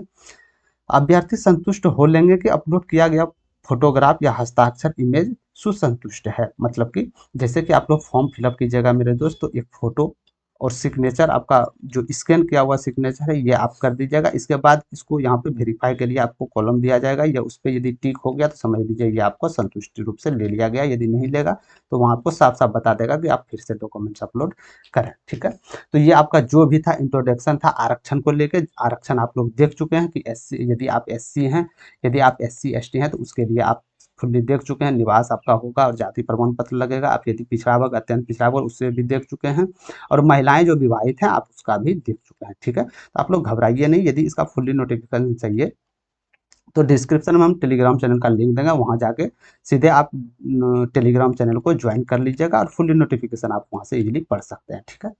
अभ्यर्थी संतुष्ट हो लेंगे कि अपलोड किया गया फोटोग्राफ या हस्ताक्षर इमेज सुसंतुष्ट है। मतलब कि जैसे कि आप लोग फॉर्म फिलअप कीजिएगा मेरे दोस्त, तो एक फोटो और सिग्नेचर, आपका जो स्कैन किया हुआ सिग्नेचर है ये आप कर दीजिएगा। इसके बाद इसको यहाँ पे वेरीफाई के लिए आपको कॉलम दिया जाएगा, या उस पर यदि टिक हो गया तो समझ लीजिए ये आपको संतुष्टि रूप से ले लिया गया। यदि नहीं लेगा तो वहाँ आपको साफ साफ बता देगा कि आप फिर से डॉक्यूमेंट्स अपलोड करें। ठीक है। तो ये आपका जो भी था इंट्रोडक्शन था आरक्षण को लेकर। आरक्षण आप लोग देख चुके हैं कि एससी, यदि आप एससी हैं, यदि आप एससी एसटी हैं तो उसके लिए आप फुल्ली देख चुके हैं, निवास आपका होगा और जाति प्रमाण पत्र लगेगा। आप यदि पिछड़ा वर्ग, अत्यंत पिछड़ा वर्ग, उससे भी देख चुके हैं, और महिलाएं जो विवाहित हैं आप उसका भी देख चुके हैं, ठीक है। तो आप लोग घबराइए नहीं, यदि इसका फुल्ली नोटिफिकेशन चाहिए तो डिस्क्रिप्शन में हम टेलीग्राम चैनल का लिंक देंगे, वहाँ जाके सीधे आप टेलीग्राम चैनल को ज्वाइन कर लीजिएगा और फुल्ली नोटिफिकेशन आप वहाँ से इजीली पढ़ सकते हैं, ठीक है।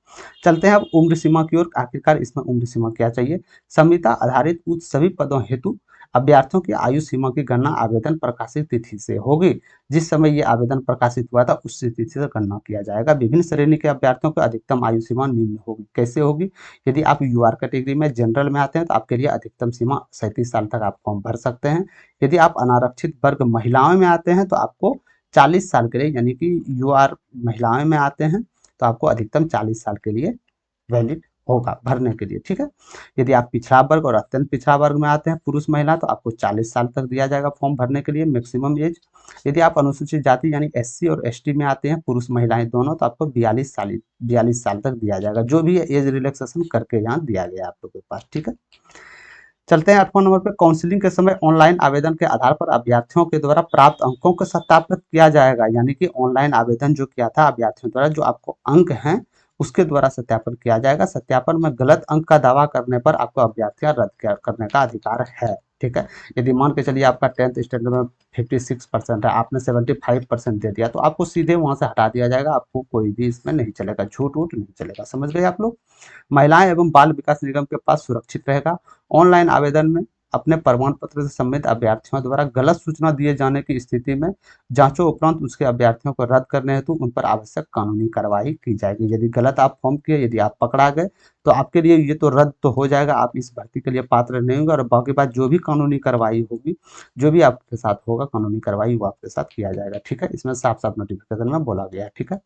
चलते हैं अब उम्र सीमा की ओर। आखिरकार इसमें उम्र सीमा क्या चाहिए? संविदा आधारित उच्च सभी पदों हेतु अभ्यर्थियों की आयु सीमा की गणना आवेदन प्रकाशित तिथि से होगी। जिस समय ये आवेदन प्रकाशित हुआ था उस तिथि से गणना किया जाएगा। विभिन्न श्रेणी के अभ्यर्थियों की अधिकतम आयु सीमा निम्न होगी। कैसे होगी? यदि आप यूआर कैटेगरी में जनरल में आते हैं तो आपके लिए अधिकतम सीमा 37 साल तक आप फॉर्म भर सकते हैं। यदि आप अनारक्षित वर्ग महिलाओं में आते हैं तो आपको 40 साल के लिए, यानी कि यूआर महिलाओं में आते हैं तो आपको अधिकतम 40 साल के लिए वैलिड होगा भरने के लिए, ठीक है। यदि आप पिछड़ा वर्ग और अत्यंत पिछड़ा वर्ग में आते हैं पुरुष महिला तो आपको 40 साल तक दिया जाएगा फॉर्म भरने के लिए मैक्सिमम एज। यदि आप अनुसूचित जाति यानी एससी और एसटी में आते हैं पुरुष महिलाएं दोनों तो आपको 42 साल तक दिया जाएगा। जो भी एज रिलैक्सेशन करके यहाँ दिया गया आप लोगों के पास, ठीक है। चलते हैं 8वां नंबर पे। काउंसलिंग के समय ऑनलाइन आवेदन के आधार पर अभ्यर्थियों के द्वारा प्राप्त अंकों को सत्यापित किया जाएगा। यानी कि ऑनलाइन आवेदन जो किया था अभ्यर्थियों द्वारा, जो आपको अंक हैं उसके द्वारा सत्यापन किया जाएगा। सत्यापन में गलत अंक का दावा करने पर आपको अभ्यर्थियां रद्द करने का अधिकार है, ठीक है। यदि मान के चलिए आपका 10th स्टैंडर्ड में 56% है, आपने 75% दे दिया तो आपको सीधे वहां से हटा दिया जाएगा। आपको कोई भी इसमें नहीं चलेगा, झूठ वूठ नहीं चलेगा। समझ गए आप लोग? महिलाएं एवं बाल विकास निगम के पास सुरक्षित रहेगा। ऑनलाइन आवेदन में अपने प्रमाण पत्र से संबंधित अभ्यर्थियों द्वारा गलत सूचना दिए जाने की स्थिति में जांचों उपरांत उसके अभ्यर्थियों को रद्द करने हेतु उन पर आवश्यक कानूनी कार्रवाई की जाएगी। यदि गलत आप फॉर्म किए, यदि आप पकड़ा गए तो आपके लिए ये तो रद्द तो हो जाएगा, आप इस भर्ती के लिए पात्र नहीं होंगे, और बाकी बात जो भी कानूनी कार्रवाई होगी, जो भी आपके साथ होगा कानूनी कार्रवाई वो आपके साथ किया जाएगा, ठीक है। इसमें साफ साफ नोटिफिकेशन में बोला गया है, ठीक है।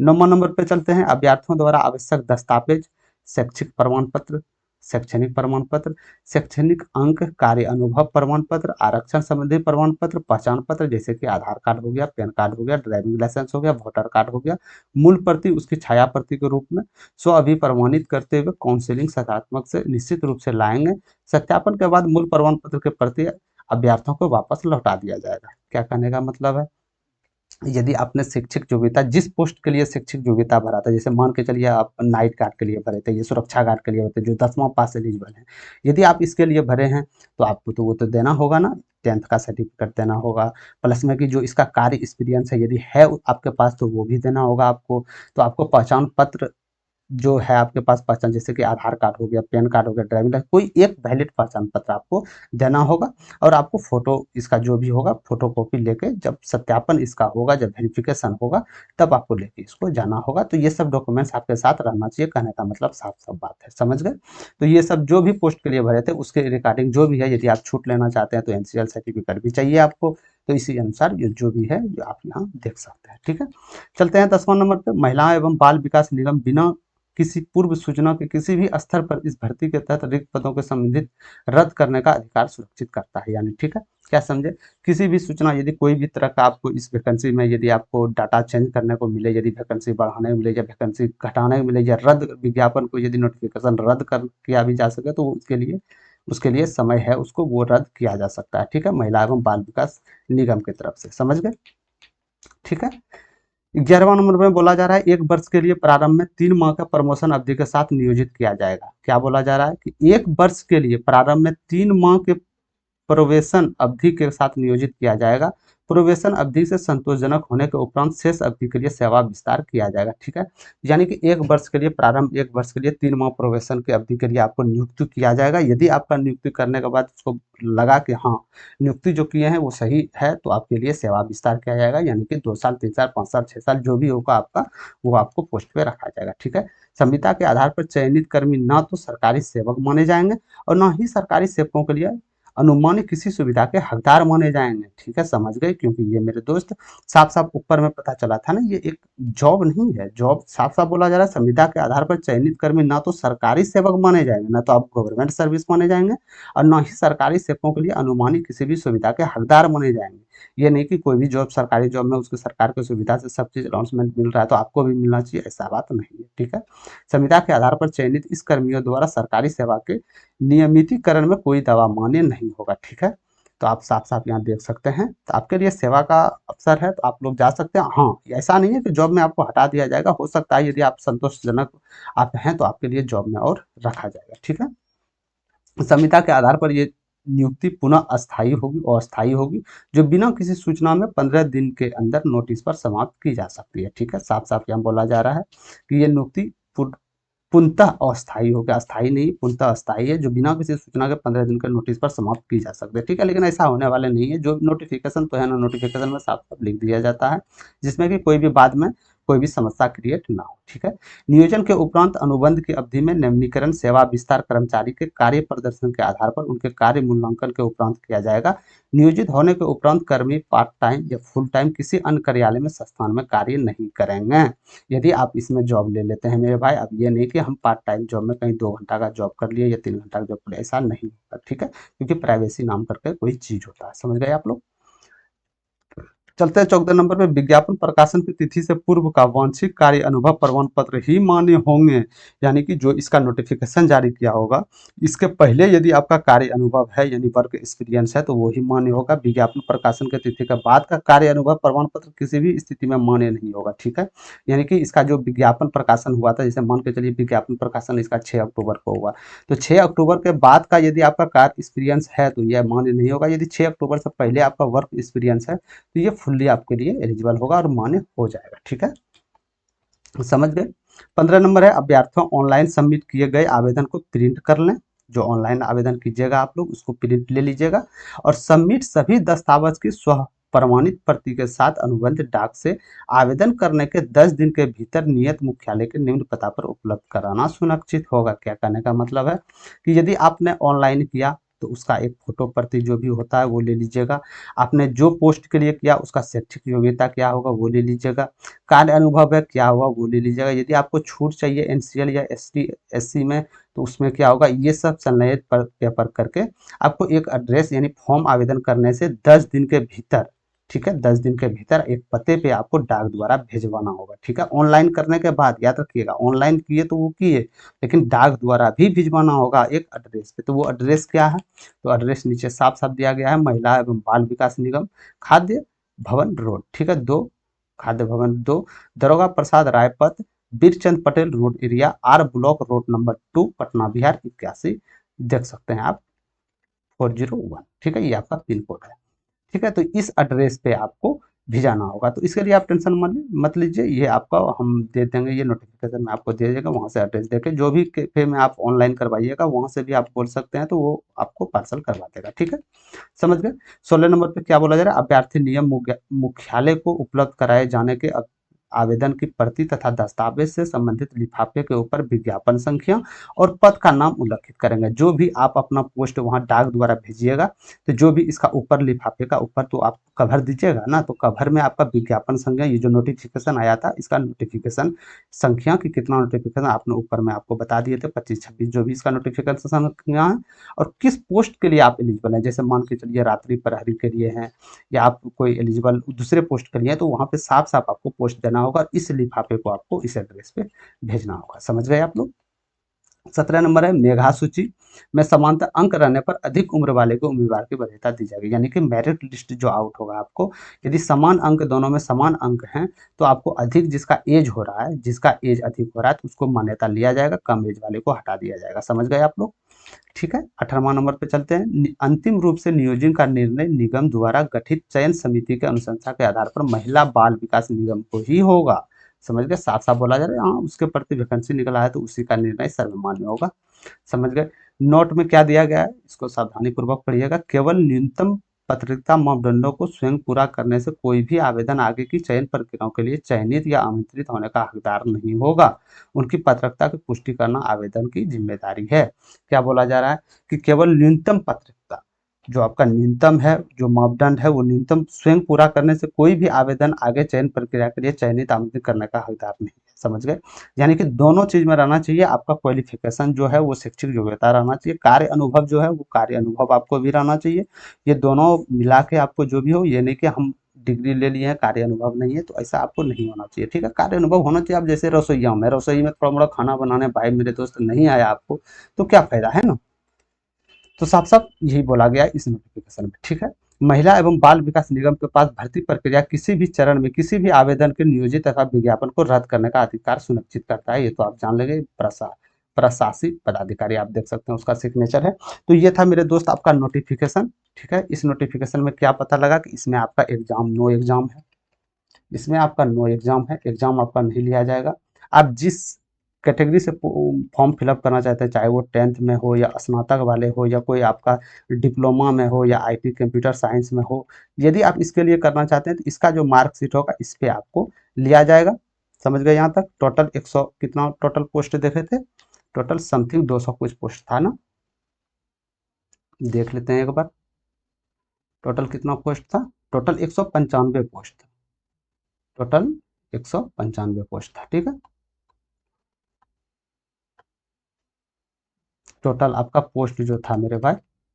9वां नंबर पे चलते हैं। अभ्यर्थियों द्वारा आवश्यक दस्तावेज, शैक्षिक प्रमाण पत्र, शैक्षणिक प्रमाण पत्र, शैक्षणिक अंक, कार्य अनुभव प्रमाण पत्र, आरक्षण संबंधी प्रमाण पत्र, पहचान पत्र जैसे कि आधार कार्ड हो गया, पैन कार्ड हो गया, ड्राइविंग लाइसेंस हो गया, वोटर कार्ड हो गया, मूल प्रति उसकी छाया प्रति के रूप में स्व अभिप्रमाणित करते हुए काउंसिलिंग सत्यात्मक से निश्चित रूप से लाएंगे। सत्यापन के बाद मूल प्रमाण पत्र के प्रति अभ्यर्थियों को वापस लौटा दिया जाएगा। क्या कहने का मतलब है? यदि आपने शैक्षिक योग्यता, जिस पोस्ट के लिए शैक्षिक योग्यता भरा था, जैसे मान के चलिए आप नाइट गार्ड के लिए भरे थे, ये सुरक्षा गार्ड के लिए भरे थे, जो 10वां पास एलिजिबल है, यदि आप इसके लिए भरे हैं तो आपको तो वो तो देना होगा ना, 10th का सर्टिफिकेट देना होगा, प्लस में कि जो इसका कार्य एक्सपीरियंस है यदि है आपके पास तो वो भी देना होगा आपको। तो आपको पहचान पत्र जो है आपके पास पहचान, जैसे कि आधार कार्ड हो गया, पैन कार्ड हो गया, ड्राइविंग लाइसेंस, कोई एक वैलिड पहचान पत्र आपको देना होगा, और आपको फोटो इसका जो भी होगा फोटो कॉपी लेके जब सत्यापन इसका होगा, जब वेरिफिकेशन होगा तब आपको लेके इसको जाना होगा। तो ये सब डॉक्यूमेंट्स आपके साथ रहना चाहिए, कहने का मतलब साफ साफ बात है, समझ गए? तो ये सब जो भी पोस्ट के लिए भरे थे उसके रिगार्डिंग जो भी है, यदि आप छूट लेना चाहते हैं तो एनसीएल सर्टिफिकेट भी चाहिए आपको। तो इसी अनुसार ये जो भी है जो आप यहाँ देख सकते हैं, ठीक है। चलते हैं 10वां नंबर पे। महिला एवं बाल विकास निगम बिना किसी पूर्व सूचना के किसी भी स्तर पर इस भर्ती के तहत रिक्त पदों के संबंधित रद्द करने का अधिकार सुरक्षित करता है। यानी ठीक है, क्या समझे? किसी भी सूचना, यदि कोई भी तरह का आपको इस वैकेंसी में यदि आपको डाटा चेंज करने को मिले, यदि वैकेंसी बढ़ाने मिले या वैकेंसी घटाने मिले, या रद्द विज्ञापन को यदि नोटिफिकेशन रद्द कर किया भी जा सके तो उसके लिए समय है, उसको वो रद्द किया जा सकता है, ठीक है, महिला एवं बाल विकास निगम की तरफ से। समझ गए? ठीक है। 11वां नंबर में बोला जा रहा है 1 वर्ष के लिए प्रारंभ में 3 माह का प्रमोशन अवधि के साथ नियोजित किया जाएगा। क्या बोला जा रहा है कि 1 वर्ष के लिए प्रारंभ में 3 माह के प्रोबेशन अवधि के साथ नियोजित किया जाएगा। प्रोबेशन अवधि से संतोषजनक होने के उपरांत शेष अवधि के लिए सेवा विस्तार किया जाएगा, ठीक है। यानी कि 1 वर्ष के लिए प्रारंभ, 1 वर्ष के लिए 3 माह प्रोबेशन की अवधि के लिए आपको नियुक्ति किया जाएगा। यदि आपका नियुक्ति करने के बाद उसको लगा कि हाँ नियुक्ति जो किए हैं वो सही है तो आपके लिए सेवा विस्तार किया जाएगा, यानी कि 2 साल, 3 साल, 5 साल, 6 साल जो भी होगा आपका, वो आपको पोस्ट पे रखा जाएगा, ठीक है। संविदा के आधार पर चयनित कर्मी ना तो सरकारी सेवक माने जाएंगे और ना ही सरकारी सेवकों के लिए अनुमानित किसी सुविधा के हकदार माने जाएंगे, ठीक है, समझ गए? क्योंकि ये मेरे दोस्त साफ साफ ऊपर में पता चला था ना, ये एक जॉब नहीं है। जॉब साफ साफ बोला जा रहा है, संविदा के आधार पर चयनित कर्मी ना तो सरकारी सेवक माने जाएंगे, ना तो आप गवर्नमेंट सर्विस माने जाएंगे, और ना ही सरकारी सेवकों के लिए अनुमानित किसी भी सुविधा के हकदार माने जाएंगे। ये नहीं कि कोई भी जॉब सरकारी जॉब में उसको सरकार की सुविधा से सब चीज अनाउंसमेंट मिल रहा है तो आपको भी मिलना चाहिए, ऐसा बात नहीं है, ठीक है। संविदा के आधार पर चयनित इस कर्मियों द्वारा सरकारी सेवा के नियमितीकरण में कोई दवा मान्य नहीं होगा, ठीक है। तो आप साफ-साफ यहाँ देख सकते हैं। तो आपके लिए सेवा का अवसर है, तो आप लोग जा सकते हैं। हाँ, ऐसा नहीं है कि जॉब में आपको हटा दिया जाएगा, हो सकता है यदि आप संतोषजनक आप हैं, तो आपके लिए जॉब में और रखा जाएगा, ठीक है? संविदा के आधार पर ये नियुक्ति पुनः अस्थायी होगी और अस्थायी होगी, जो बिना किसी सूचना में 15 दिन के अंदर नोटिस पर समाप्त की जा सकती है, ठीक है? साफ-साफ यहाँ बोला जा रहा है कि ये नियुक्ति पूर्णतः अस्थायी हो गया, अस्थायी नहीं पूर्णतः अस्थायी है, जो बिना किसी सूचना के 15 दिन के नोटिस पर समाप्त की जा सकती है, ठीक है? लेकिन ऐसा होने वाला नहीं है, जो नोटिफिकेशन तो है ना, नोटिफिकेशन में साफ-साफ लिख दिया जाता है, जिसमें कि कोई भी बाद में कोई भी समस्या क्रिएट ना हो, ठीक है? नियोजन के उपरांत अनुबंध की अवधि में नवीनीकरण सेवा विस्तार कर्मचारी के कार्य प्रदर्शन के आधार पर उनके कार्य मूल्यांकन के उपरांत किया जाएगा। नियोजित होने के उपरांत कर्मी पार्ट टाइम या फुल टाइम किसी अन्य कार्यालय में संस्थान में कार्य नहीं करेंगे। यदि आप इसमें जॉब ले लेते हैं मेरे भाई, अब ये नहीं कि हम पार्ट टाइम जॉब में कहीं 2 घंटा का जॉब कर लिए या 3 घंटा का जॉब कर लिया, ऐसा नहीं होगा, ठीक है? क्योंकि प्राइवेसी नाम करके कोई चीज़ होता है, समझ गए आप लोग? चलते हैं 14 नंबर पे, विज्ञापन प्रकाशन की तिथि से पूर्व का वांछित कार्य अनुभव प्रमाण पत्र ही मान्य होंगे। यानी कि जो इसका नोटिफिकेशन जारी किया होगा, इसके पहले यदि आपका कार्य अनुभव है यानी वर्क एक्सपीरियंस है, तो वो ही मान्य होगा। विज्ञापन प्रकाशन की तिथि के बाद का कार्य अनुभव प्रमाण पत्र किसी भी स्थिति में मान्य नहीं होगा, ठीक है? यानी कि इसका जो विज्ञापन प्रकाशन हुआ था, जैसे मान के चलिए विज्ञापन प्रकाशन इसका 6 अक्टूबर को हुआ, तो 6 अक्टूबर के बाद का यदि आपका कार्य एक्सपीरियंस है तो यह मान्य नहीं होगा। यदि 6 अक्टूबर से पहले आपका वर्क एक्सपीरियंस है, तो ये फुल्ली आपके लिए एलिजिबल होगा और मान्य हो जाएगा, ठीक है? समझ गए? 15 नंबर है, अभ्यर्थियों ऑनलाइन सबमिट किए गए आवेदन को प्रिंट कर लें। जो ऑनलाइन आवेदन कीजिएगा आप लोग उसको प्रिंट ले लीजिएगा और सबमिट सभी दस्तावेज की स्व प्रमाणित प्रति के साथ अनुबंध डाक से आवेदन करने के 10 दिन के भीतर नियत मुख्यालय के निम्न पता पर उपलब्ध कराना सुनिश्चित होगा। क्या कहने का मतलब है कि यदि आपने ऑनलाइन किया तो उसका एक फोटो प्रति जो भी होता है वो ले लीजिएगा। आपने जो पोस्ट के लिए किया उसका शैक्षिक योग्यता क्या होगा वो ले लीजिएगा। कार्य अनुभव है क्या हुआ वो ले लीजिएगा। यदि आपको छूट चाहिए एनसीएल या एसटी एससी में, तो उसमें क्या होगा, ये सब संलग्नित पेपर करके आपको एक एड्रेस यानी फॉर्म आवेदन करने से 10 दिन के भीतर, ठीक है, 10 दिन के भीतर एक पते पे आपको डाक द्वारा भेजवाना होगा, ठीक है? ऑनलाइन करने के बाद याद रखिएगा, ऑनलाइन किए तो वो किए, लेकिन डाक द्वारा भी भिजवाना होगा एक एड्रेस पे। तो वो एड्रेस क्या है, तो एड्रेस नीचे साफ साफ दिया गया है, महिला एवं बाल विकास निगम, खाद्य भवन रोड, ठीक है, 2 खाद्य भवन 2, Daroga Prasad Raipath, Birchand Patel road area, R block road number 2, Patna Bihar 81, देख सकते हैं आप 401, ठीक है? ये आपका पिन कोड है, ठीक है? तो इस एड्रेस पे आपको भिजाना होगा। तो इसके लिए आप टेंशन मत लीजिए, ये आपका हम दे देंगे, ये नोटिफिकेशन में आपको दे देगा, वहाँ से एड्रेस देके जो भी कैफे में आप ऑनलाइन करवाइएगा वहाँ से भी आप बोल सकते हैं, तो वो आपको पार्सल करवा देगा, ठीक है? समझ गए? 16 नंबर पे क्या बोला जा रहा है, अभ्यर्थी नियम मुख्यालय को उपलब्ध कराए जाने के आवेदन की प्रति तथा दस्तावेज से संबंधित लिफाफे के ऊपर विज्ञापन संख्या और पद का नाम उल्लेखित करेंगे। जो भी आप अपना पोस्ट वहां डाक द्वारा भेजिएगा, तो जो भी इसका ऊपर लिफाफे का ऊपर तो आप कवर दीजिएगा ना, तो कवर में आपका विज्ञापन संख्या, ये जो नोटिफिकेशन आया था इसका नोटिफिकेशन संख्या की कितना नोटिफिकेशन आपने ऊपर में आपको बता दिए थे, 25-26 जो भी इसका नोटिफिकेशन संख्या है, और किस पोस्ट के लिए आप एलिजिबल हैं। जैसे मान के चलिए रात्रि प्रहरी के लिए हैं या आप कोई एलिजिबल दूसरे पोस्ट के लिए हैं, तो वहाँ पे साफ साफ आपको पोस्ट देना होगा और इस लिफाफे को आपको इस एड्रेस पे भेजना होगा। समझ गए आप लोग? 17 नंबर है, मेधा सूची में समानता अंक रहने पर अधिक उम्र वाले को उम्मीदवार की वरीयता दी जाएगी। यानी कि मेरिट लिस्ट जो आउट होगा आपको, यदि समान अंक दोनों में समान अंक हैं, तो आपको अधिक जिसका एज हो रहा है, जिसका एज अधिक हो रहा है, तो उसको मान्यता लिया जाएगा, कम एज वाले को हटा दिया जाएगा। समझ गए आप लोग? ठीक है, 18वां नंबर पे चलते हैं। अंतिम रूप से नियोजन का निर्णय निगम द्वारा गठित चयन समिति के अनुशंसा के आधार पर महिला बाल विकास निगम को ही होगा। समझ गए? साफ साफ बोला जा रहा है, हाँ उसके प्रति वैकेंसी निकला है तो उसी का निर्णय सर्वमान्य होगा। समझ गए? नोट में क्या दिया गया है इसको सावधानी पूर्वक पढ़िएगा। केवल न्यूनतम पत्रिका मापदंडों को स्वयं पूरा करने से कोई भी आवेदन आगे की चयन प्रक्रियाओं के लिए चयनित या आमंत्रित होने का हकदार नहीं होगा। उनकी पात्रता की पुष्टि करना आवेदन की जिम्मेदारी है। क्या बोला जा रहा है कि केवल न्यूनतम पत्रिका, जो आपका न्यूनतम है, जो मापदंड है वो न्यूनतम स्वयं पूरा करने से कोई भी आवेदन आगे चयन प्रक्रिया के लिए चयनित आमंत्रित करने का हकदार नहीं है। समझ गए? यानी कि दोनों चीज में रहना चाहिए, आपका क्वालिफिकेशन जो है वो शैक्षिक योग्यता रहना चाहिए, कार्य अनुभव जो है वो कार्य अनुभव आपको भी रहना चाहिए। ये दोनों मिला के आपको जो भी हो, ये नहीं कि हम डिग्री ले लिए हैं कार्य अनुभव नहीं है, तो ऐसा आपको नहीं होना चाहिए। ठीक है, कार्य अनुभव होना चाहिए। आप जैसे रसोईया में, रसोई में थोड़ा मोड़ा खाना बनाने भाई मेरे दोस्त नहीं आया आपको, तो क्या फायदा है ना। तो साफ साफ यही बोला गया है इस नोटिफिकेशन में, ठीक है। महिला एवं बाल विकास निगम के पास भर्ती प्रक्रिया किसी भी चरण में किसी भी आवेदन के नियोजित तथा विज्ञापन को रद्द करने का अधिकार सुनिश्चित करता है। ये तो आप जान लेंगे। प्रशासनिक पदाधिकारी, आप देख सकते हैं उसका सिग्नेचर है। तो ये था मेरे दोस्त आपका नोटिफिकेशन, ठीक है। इस नोटिफिकेशन में क्या पता लगा कि इसमें आपका एग्जाम नो एग्जाम है, इसमें आपका नो एग्जाम है, एग्जाम आपका नहीं लिया जाएगा। आप जिस कैटेगरी से फॉर्म फिलअप करना चाहते हैं, चाहे वो 10th में हो या स्नातक वाले हो या कोई आपका डिप्लोमा में हो या आईटी कंप्यूटर साइंस में हो, यदि आप इसके लिए करना चाहते हैं तो इसका जो मार्कशीट होगा इस पे आपको लिया जाएगा। समझ गए यहाँ तक? टोटल 100 कितना टोटल पोस्ट देखे थे? टोटल समथिंग 200 कुछ पोस्ट था ना, देख लेते हैं एक बार। टोटल कितना पोस्ट था? टोटल 195 पोस्ट था। टोटल 195 पोस्ट था, ठीक है। टोटल आपका पोस्ट जो था मेरे भाई,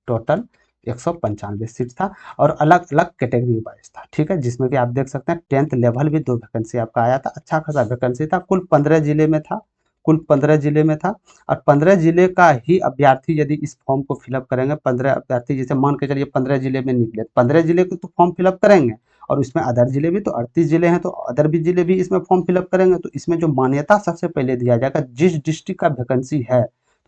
टोटल 195 सीट था और अलग अलग कैटेगरी वाइज था, ठीक है। जिसमें कि आप देख सकते हैं 10th लेवल भी 2 वैकेंसी आपका आया था, अच्छा खासा वैकेंसी था। कुल 15 जिले में था, कुल 15 जिले में था। और 15 जिले का ही अभ्यर्थी यदि इस फॉर्म को फिलअप करेंगे, 15 अभ्यर्थी जैसे मान के चलिए 15 जिले में निकले, 15 जिले को तो फॉर्म फिलअप करेंगे और इसमें अदर जिले भी तो 38 जिले हैं, तो अदर भी जिले भी इसमें फॉर्म फिलअप करेंगे। तो इसमें जो मान्यता सबसे पहले दिया जाएगा, जिस डिस्ट्रिक्ट का वैकेंसी है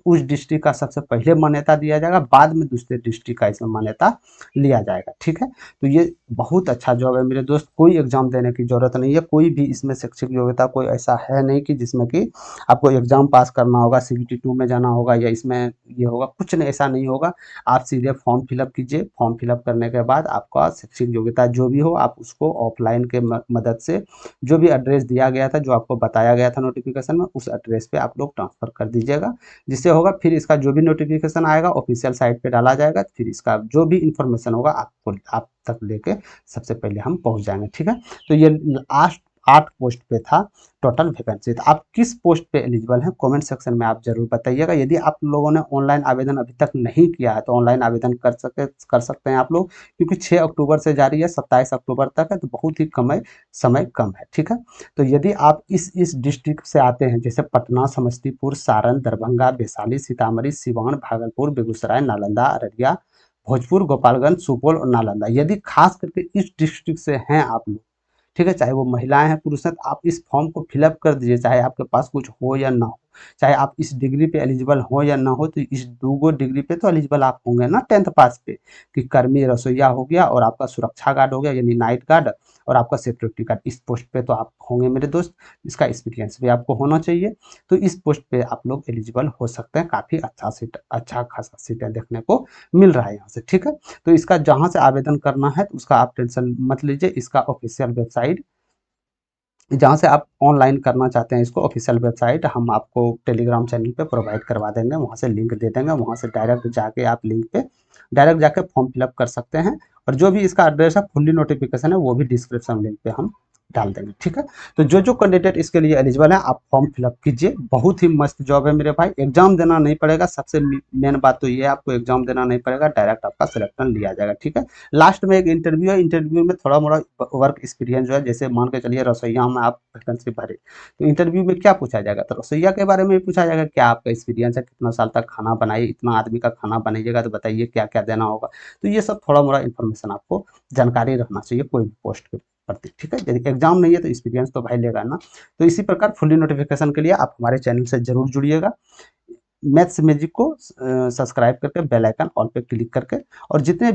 उस डिस्ट्रिक्ट का सबसे पहले मान्यता दिया जाएगा, बाद में दूसरे डिस्ट्रिक्ट का इसमें मान्यता लिया जाएगा, ठीक है। तो ये बहुत अच्छा जॉब है मेरे दोस्त, कोई एग्जाम देने की जरूरत नहीं है, कोई भी इसमें शैक्षिक योग्यता कोई ऐसा है नहीं कि जिसमें कि आपको एग्जाम पास करना होगा, CBT 2 में जाना होगा या इसमें ये होगा, कुछ नहीं, ऐसा नहीं होगा। आप सीधे फॉर्म फिलअप कीजिए, फॉर्म फिलअप करने के बाद आपका शैक्षिक योग्यता जो भी हो आप उसको ऑफलाइन के मदद से जो भी एड्रेस दिया गया था, जो आपको बताया गया था नोटिफिकेशन में, उस एड्रेस पे आप लोग ट्रांसफर कर दीजिएगा। जिससे होगा फिर इसका जो भी नोटिफिकेशन आएगा ऑफिशियल साइट पे डाला जाएगा, फिर इसका जो भी इंफॉर्मेशन होगा आपको आप तक लेके सबसे पहले हम पहुंच जाएंगे, ठीक है। तो ये लास्ट 8 पोस्ट पे था टोटल वैकेंसी। तो आप किस पोस्ट पे एलिजिबल हैं कमेंट सेक्शन में आप जरूर बताइएगा। यदि आप लोगों ने ऑनलाइन आवेदन अभी तक नहीं किया है तो ऑनलाइन आवेदन कर सकते हैं आप लोग, क्योंकि 6 अक्टूबर से जारी है, 27 अक्टूबर तक है, तो बहुत ही समय कम है, ठीक है। तो यदि आप इस डिस्ट्रिक्ट से आते हैं, जैसे पटना, समस्तीपुर, सारण, दरभंगा, वैशाली, सीतामढ़ी, सिवान, भागलपुर, बेगूसराय, नालंदा, अररिया, भोजपुर, गोपालगंज, सुपौल और नालंदा, यदि खास करके इस डिस्ट्रिक्ट से हैं आप लोग, ठीक है, चाहे वो महिलाएं हैं पुरुष हैं, तो आप इस फॉर्म को फिलअप कर दीजिए, चाहे आपके पास कुछ हो या ना हो, चाहे आप इस डिग्री पे एलिजिबल हो या ना हो। तो इस दो डिग्री पे तो एलिजिबल आप होंगे ना 10th पास पे, कि कर्मी रसोईया हो गया और आपका सुरक्षा गार्ड हो गया यानी नाइट गार्ड, और आपका सिक्योरिटी गार्ड, इस पोस्ट पे तो आप होंगे मेरे दोस्त। इसका एक्सपीरियंस भी आपको होना चाहिए। तो इस पोस्ट पे आप लोग एलिजिबल हो सकते हैं, काफ़ी अच्छा खासा सीटें देखने को मिल रहा है यहाँ से, ठीक है। तो इसका जहाँ से आवेदन करना है तो उसका आप टेंशन मत लीजिए। इसका ऑफिशियल वेबसाइट, जहाँ से आप ऑनलाइन करना चाहते हैं इसको, ऑफिशियल वेबसाइट हम आपको टेलीग्राम चैनल पे प्रोवाइड करवा देंगे, वहाँ से लिंक दे देंगे, वहाँ से डायरेक्ट जाके आप लिंक पे डायरेक्ट जाके फॉर्म फिलअप कर सकते हैं। और जो भी इसका एड्रेस है, फुल्ली नोटिफिकेशन है, वो भी डिस्क्रिप्शन लिंक पे हम डाल देंगे, ठीक है। तो जो जो कैंडिडेट इसके लिए एलिजिबल है आप फॉर्म फिलअप कीजिए, बहुत ही मस्त जॉब है मेरे भाई। एग्जाम देना नहीं पड़ेगा, सबसे मेन बात तो ये है, आपको एग्जाम देना नहीं पड़ेगा, डायरेक्ट आपका सिलेक्शन लिया जाएगा, ठीक है। लास्ट में एक इंटरव्यू है, इंटरव्यू में थोड़ा मोड़ा वर्क एक्सपीरियंस जो है, जैसे मान के चलिए रसोईया में आप वैकेंसी भरे, तो इंटरव्यू में क्या पूछा जाएगा, तो रसोईया के बारे में पूछा जाएगा, क्या आपका एक्सपीरियंस है, कितना साल तक खाना बनाइए, इतना आदमी का खाना बनाइएगा तो बताइए क्या क्या देना होगा। तो ये सब थोड़ा मोड़ा इन्फॉर्मेशन आपको जानकारी रखना चाहिए कोई भी पोस्ट के प्रति, ठीक है। यदि एग्जाम नहीं है तो एक्सपीरियंस तो भाई लेगा ना। तो इसी प्रकार फुल्ली नोटिफिकेशन के लिए आप हमारे चैनल से जरूर जुड़िएगा, मैथ्स मैजिक को सब्सक्राइब करके बेल आइकन ऑल पे क्लिक करके, और जितने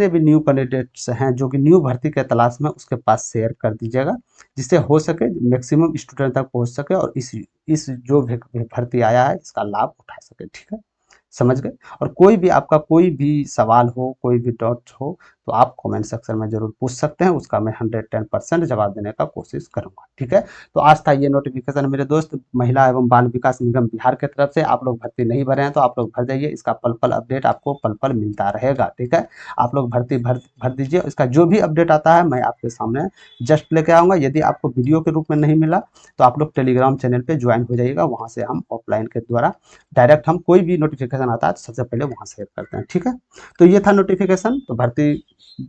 भी न्यू कैंडिडेट्स हैं जो कि न्यू भर्ती के तलाश में, उसके पास शेयर कर दीजिएगा, जिससे हो सके मैक्सिमम स्टूडेंट तक पहुंच सके और इस जो भर्ती आया है इसका लाभ उठा सके, ठीक है। समझ गए? और कोई भी आपका कोई भी सवाल हो, कोई भी डाउट हो, तो आप कमेंट सेक्शन में जरूर पूछ सकते हैं, उसका मैं 110% जवाब देने का कोशिश करूंगा, ठीक है। तो आज था ये नोटिफिकेशन मेरे दोस्त, महिला एवं बाल विकास निगम बिहार की तरफ से। आप लोग भर्ती नहीं भरे हैं तो आप लोग भर जाइए, इसका पल पल अपडेट आपको पल पल मिलता रहेगा, ठीक है। आप लोग भर दीजिए, इसका जो भी अपडेट आता है मैं आपके सामने जस्ट लेके आऊँगा। यदि आपको वीडियो के रूप में नहीं मिला तो आप लोग टेलीग्राम चैनल पर ज्वाइन हो जाइएगा, वहाँ से हम ऑफलाइन के द्वारा डायरेक्ट हम कोई भी नोटिफिकेशन आता है तो सबसे पहले वहाँ शेयर करते हैं, ठीक है। तो ये था नोटिफिकेशन। तो भर्ती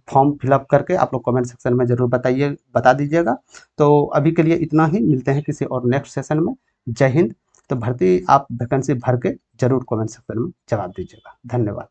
फॉर्म फिलअप करके आप लोग कमेंट सेक्शन में जरूर बता दीजिएगा। तो अभी के लिए इतना ही, मिलते हैं किसी और नेक्स्ट सेशन में। जय हिंद। तो भर्ती आप वैकेंसी भर के जरूर कमेंट सेक्शन में जवाब दीजिएगा। धन्यवाद।